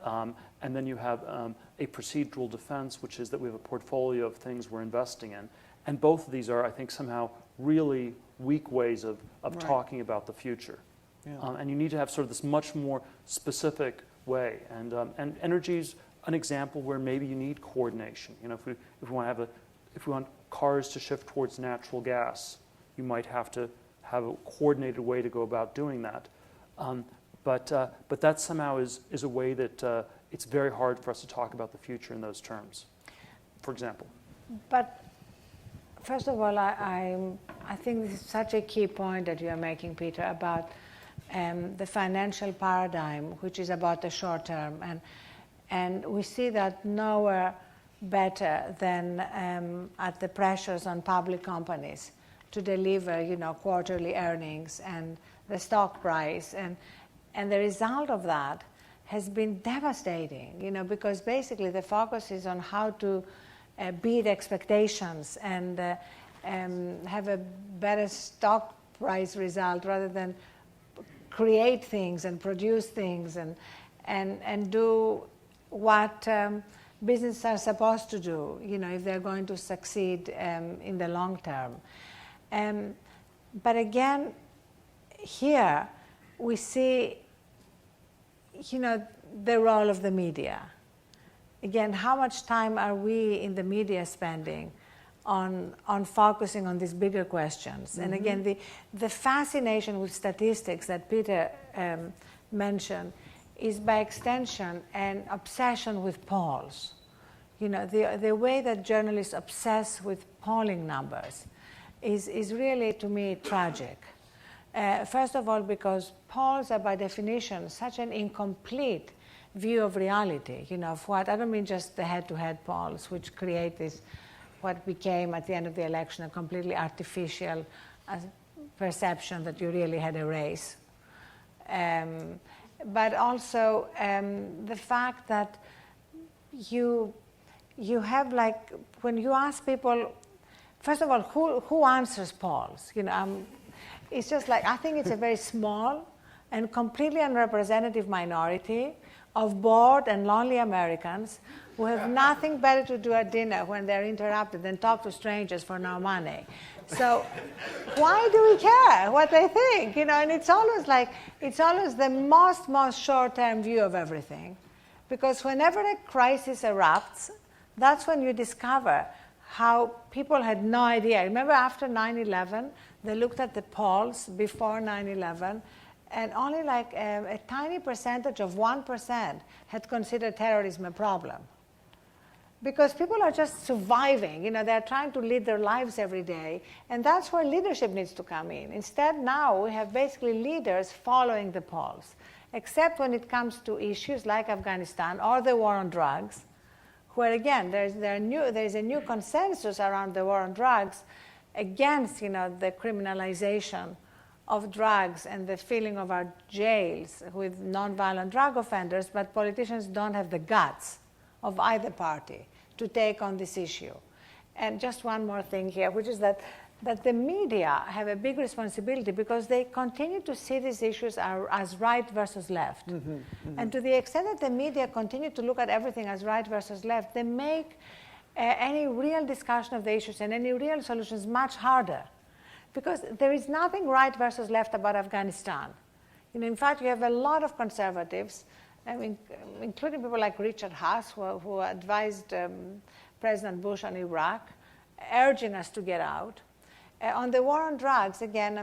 And then you have a procedural defense, which is that we have a portfolio of things we're investing in. And both of these are, I think, somehow really weak ways of Right. talking about the future. Yeah. And you need to have sort of this much more specific way. And energy is an example where maybe you need coordination. You know, if we want cars to shift towards natural gas, you might have to have a coordinated way to go about doing that. But that somehow is a way that it's very hard for us to talk about the future in those terms, for example. But first of all, I think this is such a key point that you are making, Peter, about the financial paradigm, which is about the short term. And we see that nowhere better than at the pressures on public companies to deliver, quarterly earnings and the stock price. And the result of that has been devastating, because basically the focus is on how to beat expectations and have a better stock price result rather than create things and produce things and do what businesses are supposed to do, if they're going to succeed in the long term. But again, here we see, the role of the media. Again, how much time are we in the media spending on focusing on these bigger questions? Mm-hmm. And again, the fascination with statistics that Peter mentioned is by extension an obsession with polls. The way that journalists obsess with polling numbers is really, to me, tragic. First of all, because polls are by definition such an incomplete view of reality, of what, I don't mean just the head-to-head polls, which create this, what became at the end of the election a completely artificial perception that you really had a race. But also the fact that you have, like, when you ask people, first of all, who answers polls? It's just like, I think it's a very small and completely unrepresentative minority of bored and lonely Americans who have nothing better to do at dinner when they're interrupted than talk to strangers for no money. So why do we care what they think? And it's always the most short-term view of everything. Because whenever a crisis erupts, that's when you discover how people had no idea. Remember after 9/11, they looked at the polls before 9/11, and only like a tiny percentage of 1% had considered terrorism a problem. Because people are just surviving, they're trying to lead their lives every day, and that's where leadership needs to come in. Instead, now we have basically leaders following the polls, except when it comes to issues like Afghanistan or the war on drugs, where again, there is a new consensus around the war on drugs against, the criminalization of drugs and the filling of our jails with nonviolent drug offenders, but politicians don't have the guts of either party to take on this issue. And just one more thing here, which is that the media have a big responsibility because they continue to see these issues as right versus left. Mm-hmm, mm-hmm. And to the extent that the media continue to look at everything as right versus left, they make any real discussion of the issues and any real solutions much harder. Because there is nothing right versus left about Afghanistan. In fact, you have a lot of conservatives, including people like Richard Haas, who advised President Bush on Iraq, urging us to get out. On the war on drugs, again,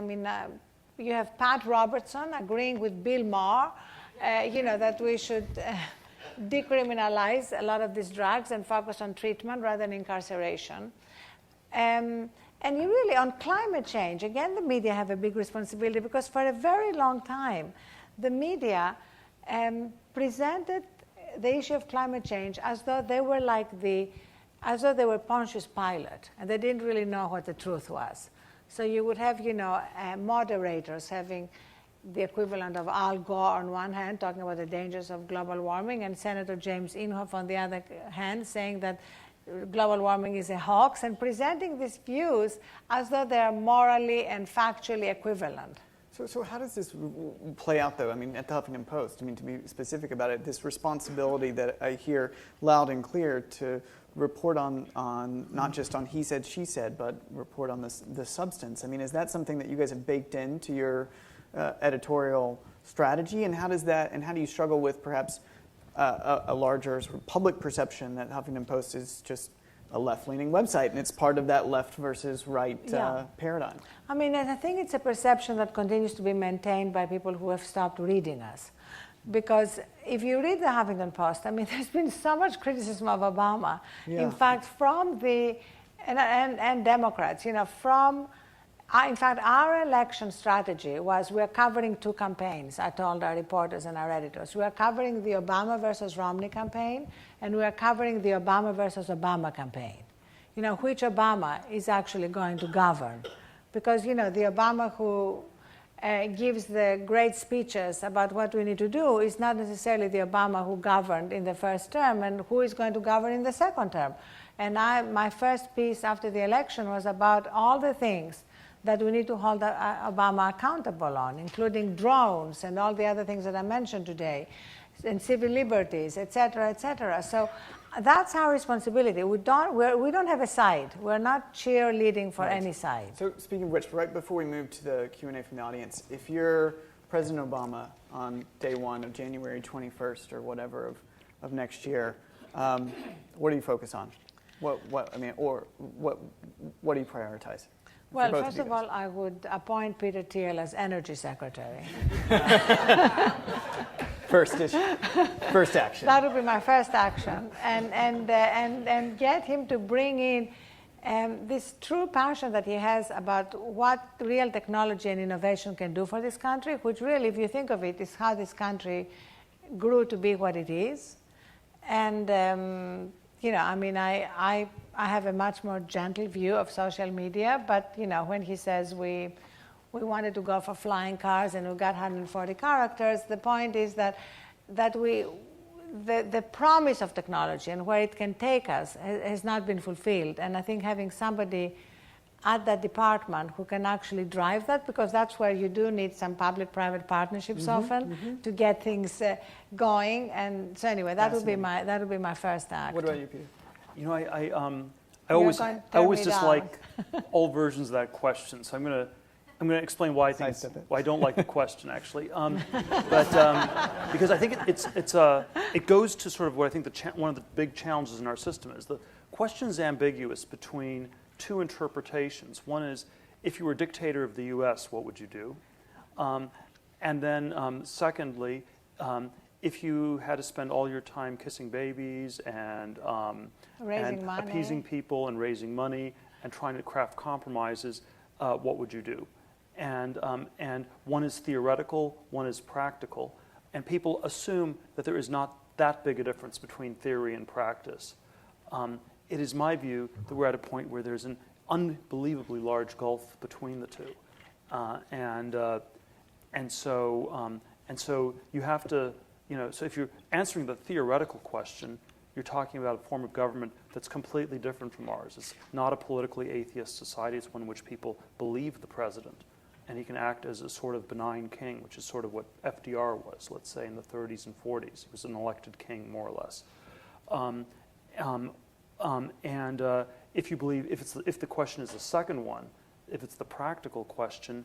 you have Pat Robertson agreeing with Bill Maher, that we should decriminalize a lot of these drugs and focus on treatment rather than incarceration. And you really, on climate change, again, the media have a big responsibility because for a very long time, the media presented the issue of climate change as though they were as though they were Pontius Pilate, and they didn't really know what the truth was. So you would have, moderators having the equivalent of Al Gore on one hand, talking about the dangers of global warming, and Senator James Inhofe on the other hand, saying that global warming is a hoax, and presenting these views as though they are morally and factually equivalent. So how does this play out, though? I mean, at the Huffington Post, I mean, to be specific about it, this responsibility that I hear loud and clear to report on not just on he said, she said, but report on the substance. I mean, is that something that you guys have baked into your editorial strategy? And how do you struggle with perhaps a larger sort of public perception that Huffington Post is just a left-leaning website, and it's part of that left versus right paradigm? I mean, I think it's a perception that continues to be maintained by people who have stopped reading us. Because if you read the Huffington Post, I mean, there's been so much criticism of Obama. Yeah. In fact, from the, and Democrats, you know, from, in fact, our election strategy was we're covering two campaigns, I told our reporters and our editors. We are covering the Obama versus Romney campaign, and we are covering the Obama versus Obama campaign. You know, which Obama is actually going to govern? Because, you know, the Obama who gives the great speeches about what we need to do is not necessarily the Obama who governed in the first term and who is going to govern in the second term. And my first piece after the election was about all the things that we need to hold Obama accountable on, including drones and all the other things that I mentioned today, and civil liberties, et cetera, et cetera. So that's our responsibility. We don't have a side. We're not cheerleading for any side. So speaking of which, right before we move to the Q&A from the audience, if you're President Obama on day one of January 21st or whatever of next year, what do you focus on? What do you prioritize? Well, first of all, I would appoint Peter Thiel as Energy Secretary. First action. That would be my first action, and get him to bring in this true passion that he has about what real technology and innovation can do for this country, which really, if you think of it, is how this country grew to be what it is. And you know, I mean, I have a much more gentle view of social media, but you know, when he says we wanted to go for flying cars and we got 140 characters, the point is that the promise of technology and where it can take us has not been fulfilled. And I think having somebody at that department who can actually drive that, because that's where you do need some public-private partnerships often to get things going. And so anyway, that would be my first act. What about you, Peter? You know, I always dislike all versions of that question. So I'm going to explain why I don't like the question, actually. Because I think it goes to sort of what I think one of the big challenges in our system is. The question is ambiguous between two interpretations. One is, if you were dictator of the U.S., what would you do? And then secondly, if you had to spend all your time kissing babies and appeasing people and raising money and trying to craft compromises, what would you do? And one is theoretical, one is practical. And people assume that there is not that big a difference between theory and practice. It is my view that we're at a point where there's an unbelievably large gulf between the two. And so you have to, you know, so if you're answering the theoretical question, you're talking about a form of government that's completely different from ours. It's not a politically atheist society. It's one in which people believe the president. And he can act as a sort of benign king, which is sort of what FDR was, let's say, in the 30s and 40s. He was an elected king, more or less. If you believe, if the question is the second one, if it's the practical question,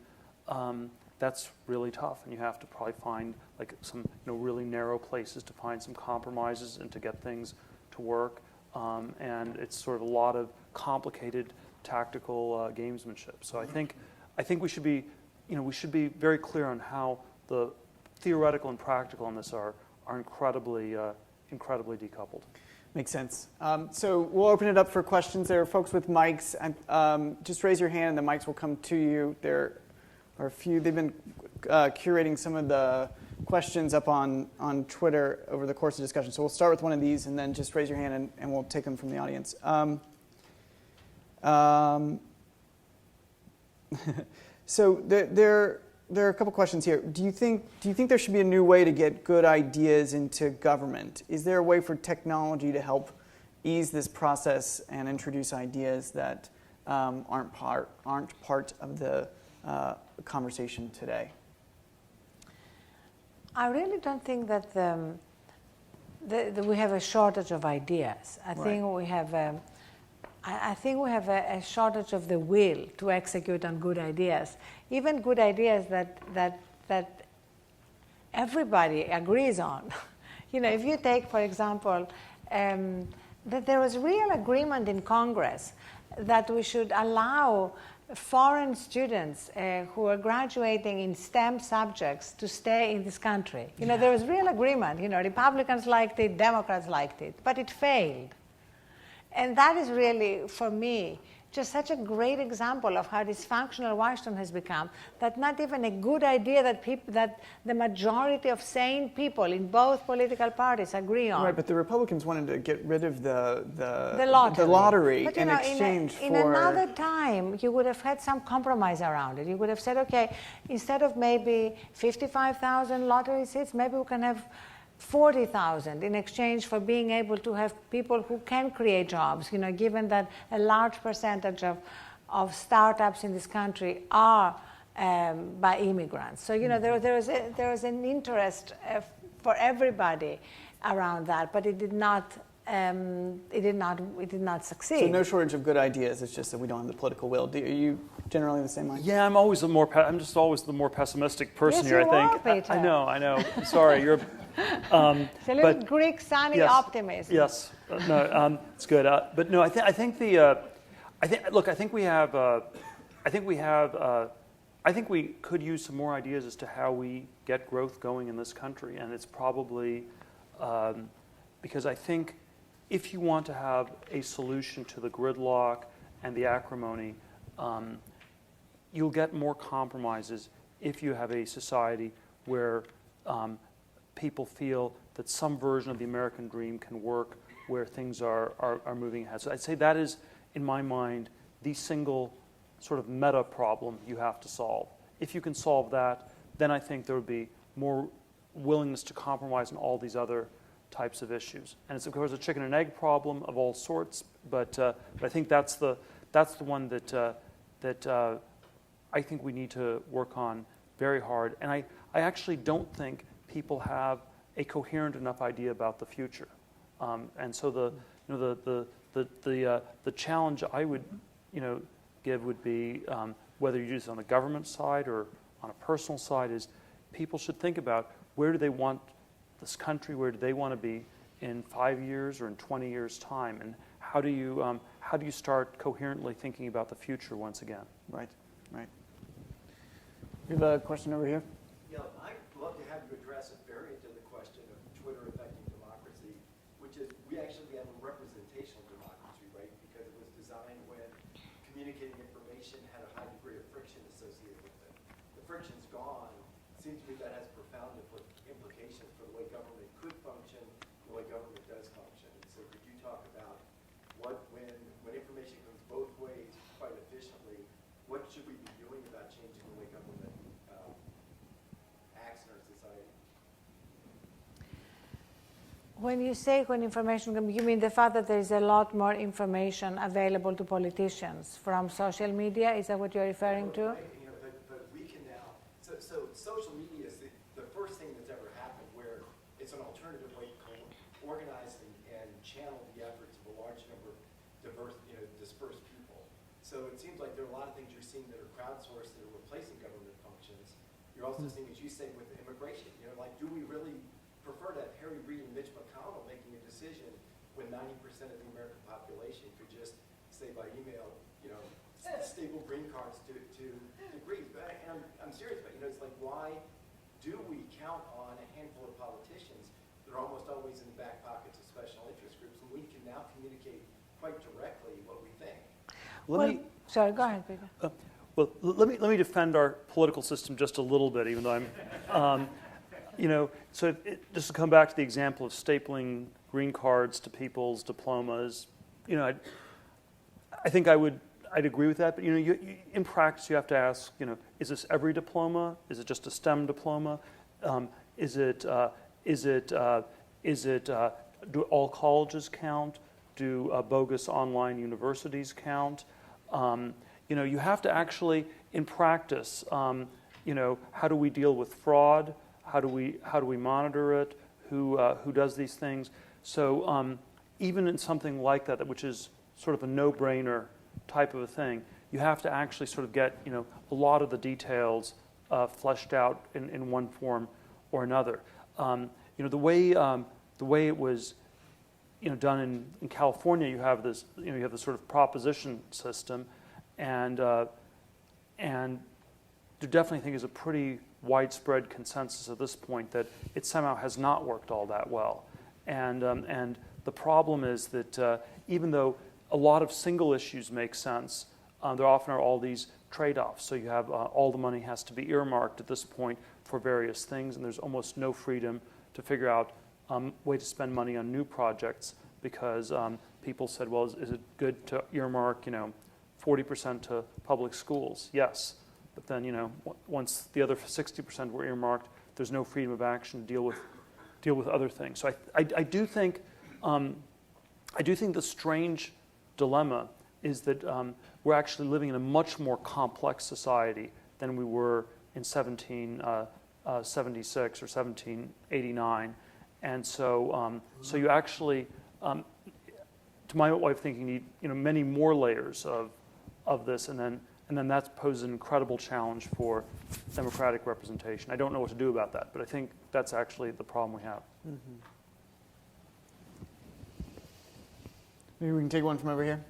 that's really tough, and you have to probably find like some really narrow places to find some compromises and to get things to work. And it's sort of a lot of complicated tactical gamesmanship. So I think we should be, we should be very clear on how the theoretical and practical in this are incredibly decoupled. Makes sense. So we'll open it up for questions. There are folks with mics. Just raise your hand and the mics will come to you. There are a few. They've been curating some of the questions up on Twitter over the course of the discussion. So we'll start with one of these and then just raise your hand and we'll take them from the audience. So there are a couple questions here. Do you think there should be a new way to get good ideas into government? Is there a way for technology to help ease this process and introduce ideas that aren't part of the conversation today? I really don't think that we have a shortage of ideas. I think we have a shortage of the will to execute on good ideas, even good ideas that everybody agrees on. If you take, for example, that there was real agreement in Congress that we should allow foreign students who are graduating in STEM subjects to stay in this country. There was real agreement. Republicans liked it, Democrats liked it, but it failed. And that is really, for me, just such a great example of how dysfunctional Washington has become, that not even a good idea that the majority of sane people in both political parties agree on. Right, but the Republicans wanted to get rid of the lottery in exchange for... In another time, you would have had some compromise around it. You would have said, okay, instead of maybe 55,000 lottery seats, maybe we can have 40,000 in exchange for being able to have people who can create jobs, given that a large percentage of startups in this country are by immigrants. So, there was an interest for everybody around that, but it did not succeed. So no shortage of good ideas, it's just that we don't have the political will. Are you generally the same way? Yeah, I'm just always the more pessimistic person yes, here, you I think. Are, Peter. I know. Sorry, you're... it's a little Greek sunny optimism. Yes, no, it's good. But no, I think we could use some more ideas as to how we get growth going in this country, and it's probably because I think if you want to have a solution to the gridlock and the acrimony, you'll get more compromises if you have a society where people feel that some version of the American dream can work, where things are moving ahead. So I'd say that is, in my mind, the single sort of meta problem you have to solve. If you can solve that, then I think there would be more willingness to compromise on all these other types of issues. And it's, of course, a chicken and egg problem of all sorts, but I think that's the one that I think we need to work on very hard. And I actually don't think people have a coherent enough idea about the future. And so the challenge I would give would be whether you do this on the government side or on a personal side, is people should think about where do they want this country, where do they want to be in 5 years or in 20 years' time, and how do you start coherently thinking about the future once again? Right. We have a question over here. Yeah, I'd love to have you address a variant of the question of Twitter affecting democracy, which is we actually have a representational democracy, right? Because it was designed when communicating information had a high degree of friction associated with it. The friction's gone. It seems to me that has profound implications for the way government could function, the way government does function. And so could you talk about when information comes both ways quite efficiently, what should we be doing about changing the way government acts in our society? When you say when information comes, you mean the fact that there is a lot more information available to politicians from social media? Is that what you're referring to? Right. But we can now, so social media is the first thing that's ever happened where it's an alternative way to organize and channel the efforts of a large number of diverse, dispersed people. So it seems like there are a lot of things you're seeing that are crowdsourced that are replacing government functions. You're also seeing, as you say, with immigration, do we really prefer to have Harry Reid and Mitch McConnell making a decision when 90% of the American population could just say by email, stable green cards to degrees? But I'm serious about it. It's like, why do we count on a handful of politicians that are almost always in the back pockets of special interest groups, and we can now communicate quite directly what we think? Sorry, go ahead, Peter. Well, let me defend our political system just a little bit, even though I'm, just to come back to the example of stapling green cards to people's diplomas, I think I'd agree with that. But in practice, you have to ask, is this every diploma? Is it just a STEM diploma? Do all colleges count? Do bogus online universities count? You have to actually, in practice, how do we deal with fraud? how do we monitor it, who does these things. So even in something like that, which is sort of a no-brainer type of a thing, you have to actually sort of get a lot of the details fleshed out in one form or another. The way it was done in California, you have this sort of proposition system, and there definitely I think is a pretty widespread consensus at this point that it somehow has not worked all that well. And the problem is that even though a lot of single issues make sense, there often are all these trade-offs. So you have all the money has to be earmarked at this point for various things, and there's almost no freedom to figure out way to spend money on new projects because people said, well, is it good to earmark 40% to public schools? Yes. But then, once the other 60% were earmarked, there's no freedom of action to deal with other things. So I do think the strange dilemma is that we're actually living in a much more complex society than we were in 1776 or 1789, and so you actually, to my way of thinking, need many more layers of this, and then that poses an incredible challenge for democratic representation. I don't know what to do about that, but I think that's actually the problem we have. Mm-hmm. Maybe we can take one from over here,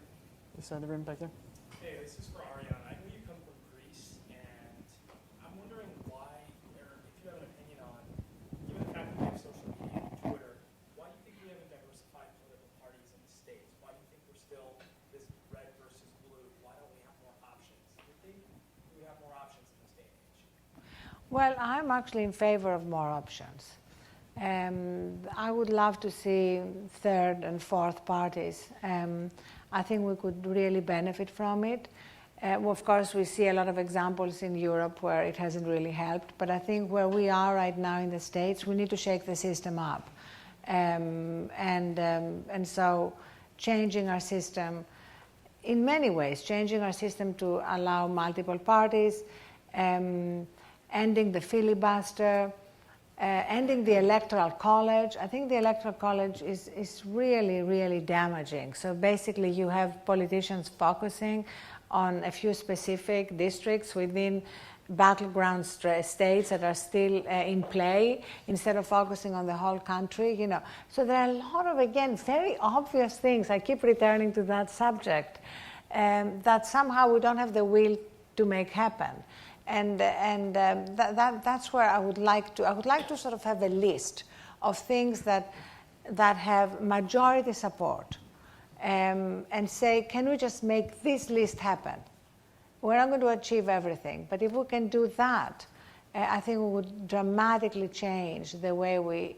this side of the room back there. Hey, this is for Ariane. I know you come from Greece, and I'm wondering why, or if you have an opinion on, given the fact that we have social media and Twitter, why do you think we haven't diversified political parties in the States? Why do you think we're still this red versus blue? Why don't we have more options? Do you think we have more options in this day and age? Well, I'm actually in favor of more options. I would love to see third and fourth parties. I think we could really benefit from it. Of course, we see a lot of examples in Europe where it hasn't really helped, but I think where we are right now in the States, we need to shake the system up. And so changing our system in many ways, changing our system to allow multiple parties, ending the filibuster, ending the electoral college. I think the electoral college is really, really damaging. So basically you have politicians focusing on a few specific districts within battleground states that are still in play instead of focusing on the whole country, So there are a lot of, again, very obvious things. I keep returning to that subject, that somehow we don't have the will to make happen. And that's where I would like to sort of have a list of things that have majority support, and say, can we just make this list happen? We're not going to achieve everything, but if we can do that, I think we would dramatically change the way we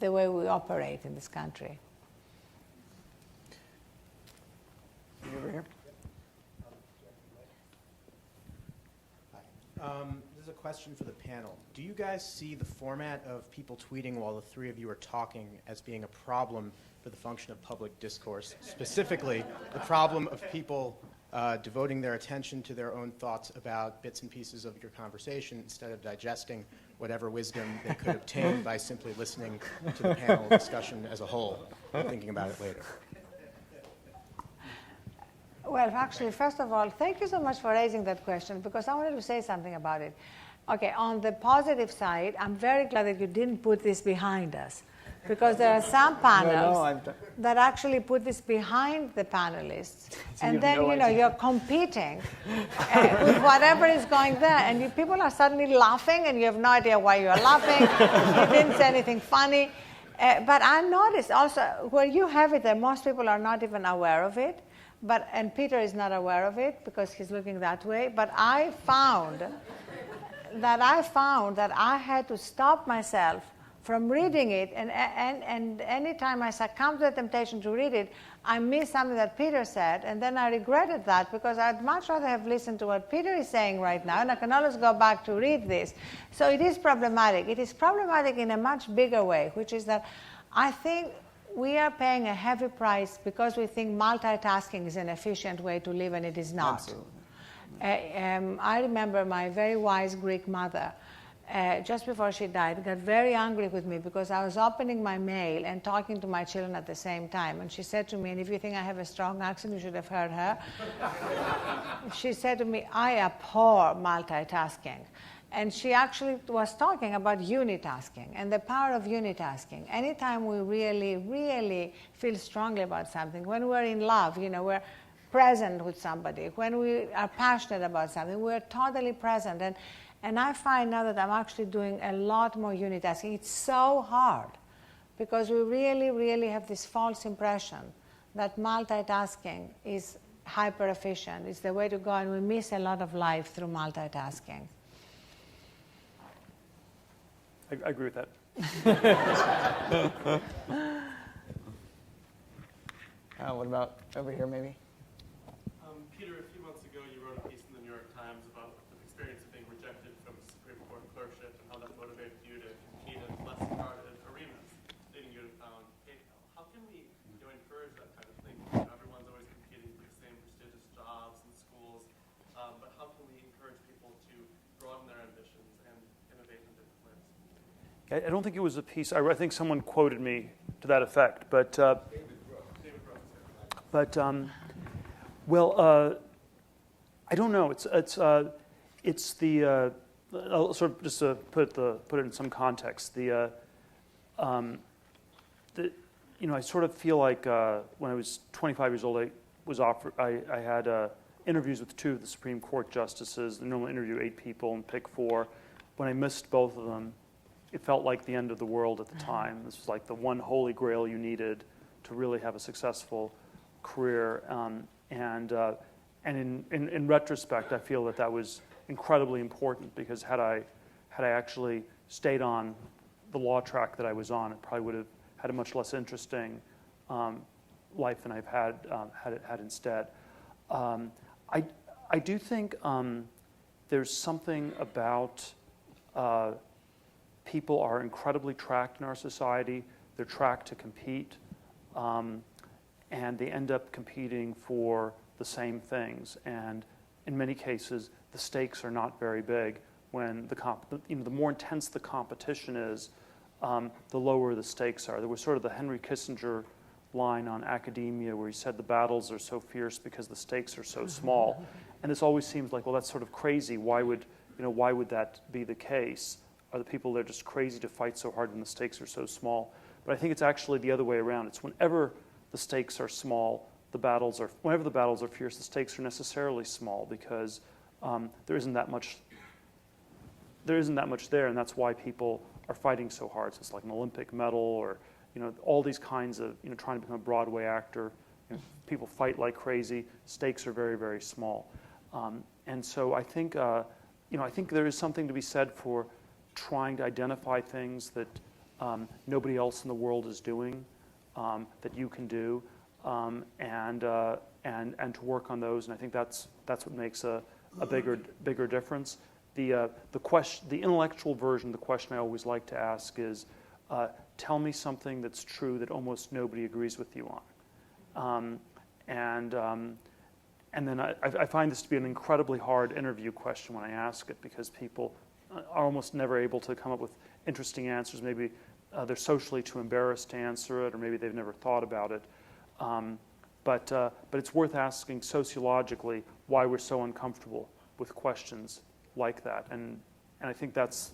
operate in this country. Over here. This is a question for the panel. Do you guys see the format of people tweeting while the three of you are talking as being a problem for the function of public discourse? Specifically, the problem of people devoting their attention to their own thoughts about bits and pieces of your conversation instead of digesting whatever wisdom they could obtain by simply listening to the panel discussion as a whole and thinking about it later. Well, actually, first of all, thank you so much for raising that question, because I wanted to say something about it. Okay, on the positive side, I'm very glad that you didn't put this behind us, because there are some panels that actually put this behind the panelists, so and then you're competing with whatever is going there, and people are suddenly laughing, and you have no idea why you're laughing. You didn't say anything funny. But I noticed also where you have it, that most people are not even aware of it. And Peter is not aware of it because he's looking that way. But I found that I had to stop myself from reading it. And any time I succumbed to the temptation to read it, I missed something that Peter said. And then I regretted that, because I'd much rather have listened to what Peter is saying right now. And I can always go back to read this. So it is problematic. It is problematic in a much bigger way, which is that I think we are paying a heavy price because we think multitasking is an efficient way to live, and it is not. Absolutely. I remember my very wise Greek mother just before she died, got very angry with me because I was opening my mail and talking to my children at the same time. And she said to me, and if you think I have a strong accent, you should have heard her. She said to me, I abhor multitasking. And she actually was talking about unitasking and the power of unitasking. Anytime we really, really feel strongly about something, when we're in love, we're present with somebody. When we are passionate about something, we're totally present. And I find now that I'm actually doing a lot more unitasking. It's so hard because we really, really have this false impression that multitasking is hyper efficient. It's the way to go, and we miss a lot of life through multitasking. I agree with that. What about over here, maybe? Peter, a few months ago, you wrote a piece in the New York Times about the experience of being rejected from the Supreme Court clerkship and how that motivated you to compete in less crowded arenas, leading you to found PayPal. How can we encourage that kind of thing? Everyone's always competing for the same prestigious jobs and schools, but how can we encourage people to broaden their ambitions and innovate in different ways? I don't think it was a piece. I think someone quoted me to that effect, but I don't know. It's the I'll sort of just to put it in some context. I sort of feel like when I was 25 years old, I had interviews with 2 of the Supreme Court justices. They normally interview 8 people and pick 4. When I missed both of them, it felt like the end of the world at the time. This was like the one holy grail you needed to really have a successful career. And in retrospect, I feel that was incredibly important because had I actually stayed on the law track that I was on, it probably would have had a much less interesting life than I've had instead. I do think there's something about people are incredibly tracked in our society. They're tracked to compete, and they end up competing for the same things. And in many cases, the stakes are not very big. When the more intense the competition is, the lower the stakes are. There was sort of the Henry Kissinger line on academia where he said the battles are so fierce because the stakes are so small. And this always seems like, well, that's sort of crazy. Why would that be the case? Are the people there just crazy to fight so hard when the stakes are so small? But I think it's actually the other way around. It's whenever the stakes are small, whenever the battles are fierce, the stakes are necessarily small because there isn't that much there, and that's why people are fighting so hard. So it's like an Olympic medal, or all these kinds of trying to become a Broadway actor. People fight like crazy. Stakes are very, very small, and so I think there is something to be said for trying to identify things that nobody else in the world is doing, that you can do, and to work on those. And I think that's what makes a bigger difference. The intellectual version of the question I always like to ask is, tell me something that's true that almost nobody agrees with you on. And then I find this to be an incredibly hard interview question when I ask it, because people are almost never able to come up with interesting answers. Maybe they're socially too embarrassed to answer it, or maybe they've never thought about it. But it's worth asking sociologically why we're so uncomfortable with questions like that. And I think there's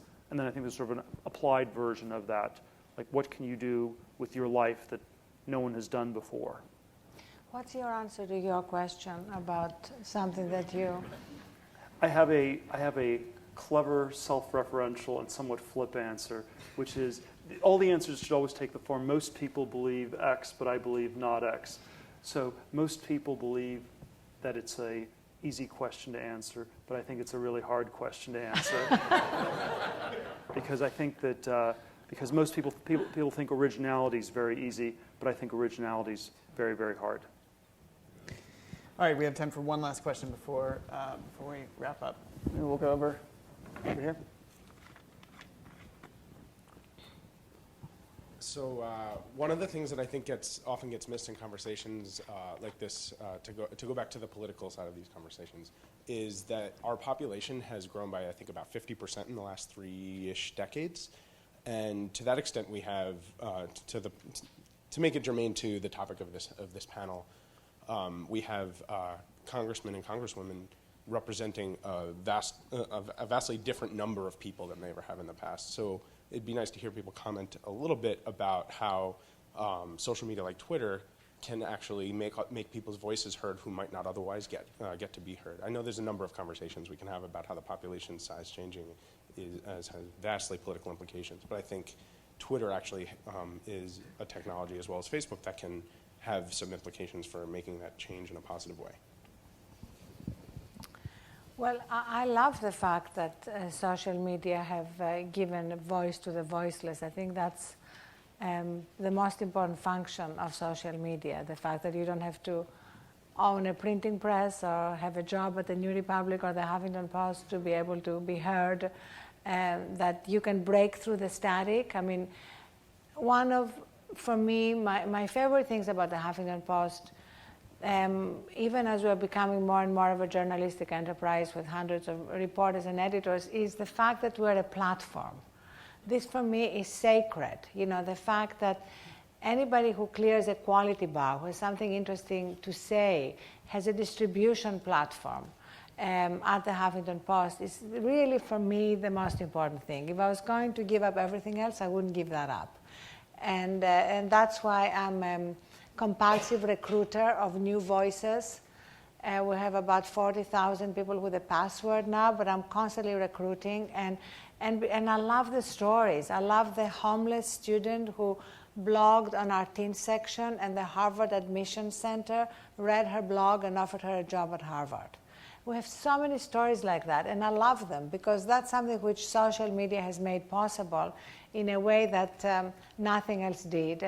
sort of an applied version of that. Like, what can you do with your life that no one has done before? What's your answer to your question about something that you... I have a clever, self-referential, and somewhat flip answer, which is all the answers should always take the form, most people believe X, but I believe not X. So most people believe that it's a easy question to answer, but I think it's a really hard question to answer. Because I think that because most people think originality is very easy, but I think originality is very, very hard. All right, we have time for one last question before we wrap up. Maybe we'll go over here. So one of the things that I think often gets missed in conversations like this, to go back to the political side of these conversations, is that our population has grown by, I think, about 50% in the last 3-ish decades. And to that extent, we have, to make it germane to the topic of this panel, we have congressmen and congresswomen representing a vastly different number of people than they ever have in the past. So it'd be nice to hear people comment a little bit about how social media like Twitter can actually make people's voices heard who might not otherwise get to be heard. I know there's a number of conversations we can have about how the population size changing has vastly political implications, but I think Twitter actually is a technology, as well as Facebook, that can have some implications for making that change in a positive way. Well, I love the fact that social media have given a voice to the voiceless. I think that's the most important function of social media, the fact that you don't have to own a printing press or have a job at the New Republic or the Huffington Post to be able to be heard, that you can break through the static. I mean, for me, my favorite things about the Huffington Post, even as we're becoming more and more of a journalistic enterprise with hundreds of reporters and editors, is the fact that we're a platform. This, for me, is sacred. You know, the fact that anybody who clears a quality bar, who has something interesting to say, has a distribution platform at the Huffington Post is really, for me, the most important thing. If I was going to give up everything else, I wouldn't give that up. And that's why I'm compulsive recruiter of new voices. We have about 40,000 people with a password now, but I'm constantly recruiting, and I love the stories. I love the homeless student who blogged on our teen section, and the Harvard Admissions Center read her blog and offered her a job at Harvard. We have so many stories like that, and I love them because that's something which social media has made possible in a way that nothing else did.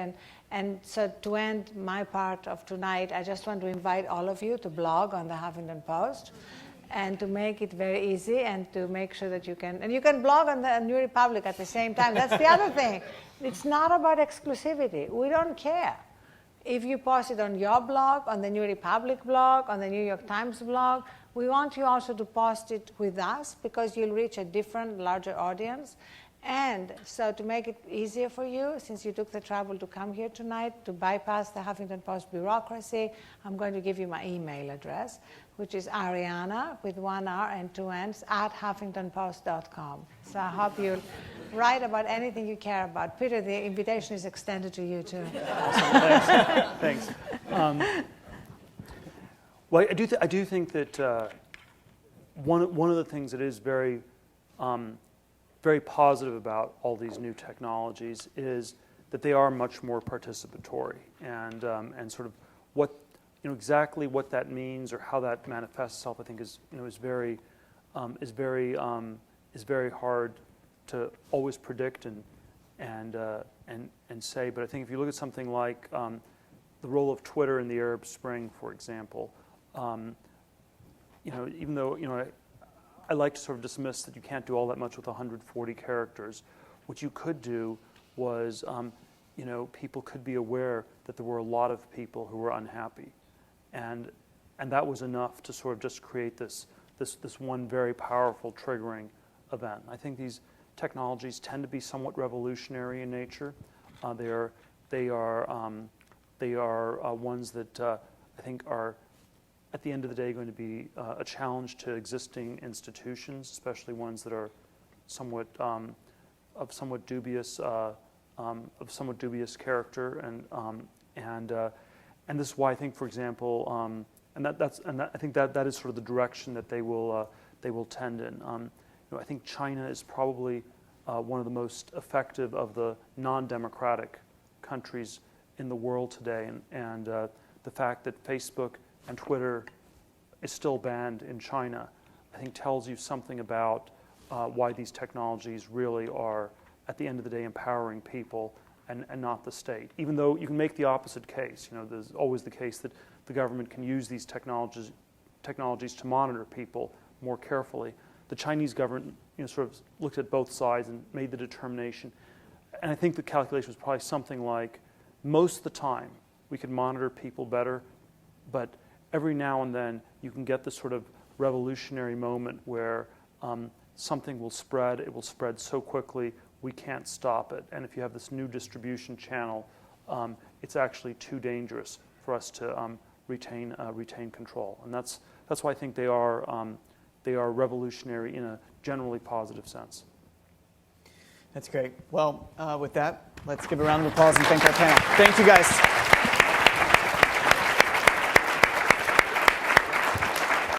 And so to end my part of tonight, I just want to invite all of you to blog on the Huffington Post and to make it very easy and to make sure that you can blog on the New Republic at the same time. That's the other thing. It's not about exclusivity. We don't care. If you post it on your blog, on the New Republic blog, on the New York Times blog, we want you also to post it with us because you'll reach a different, larger audience. And so to make it easier for you, since you took the trouble to come here tonight, to bypass the Huffington Post bureaucracy, I'm going to give you my email address, which is Ariana, with 1 R and 2 N's, @HuffingtonPost.com. So I hope you'll write about anything you care about. Peter, the invitation is extended to you, too. Awesome. Thanks. Well, I do think that one of the things that is very positive about all these new technologies is that they are much more participatory, and sort of what exactly what that means or how that manifests itself, I think is very hard to always predict and say. But I think if you look at something like the role of Twitter in the Arab Spring, for example, even though I like to sort of dismiss that you can't do all that much with 140 characters. What you could do was, people could be aware that there were a lot of people who were unhappy, and that was enough to sort of just create this one very powerful triggering event. I think these technologies tend to be somewhat revolutionary in nature. They are ones that I think are, at the end of the day, going to be a challenge to existing institutions, especially ones that are somewhat of somewhat dubious character, and this is why I think, for example, I think that is sort of the direction that they will tend in. I think China is probably one of the most effective of the non-democratic countries in the world today, and the fact that Facebook and Twitter is still banned in China, I think tells you something about why these technologies really are, at the end of the day, empowering people and not the state. Even though you can make the opposite case. There's always the case that the government can use these technologies to monitor people more carefully. The Chinese government sort of looked at both sides and made the determination, and I think the calculation was probably something like, most of the time we could monitor people better, but every now and then you can get this sort of revolutionary moment where something will spread. It will spread so quickly we can't stop it. And if you have this new distribution channel, it's actually too dangerous for us to retain control. And that's why I think they are revolutionary in a generally positive sense. That's great. Well, with that, let's give a round of applause and thank our panel. Thank you, guys.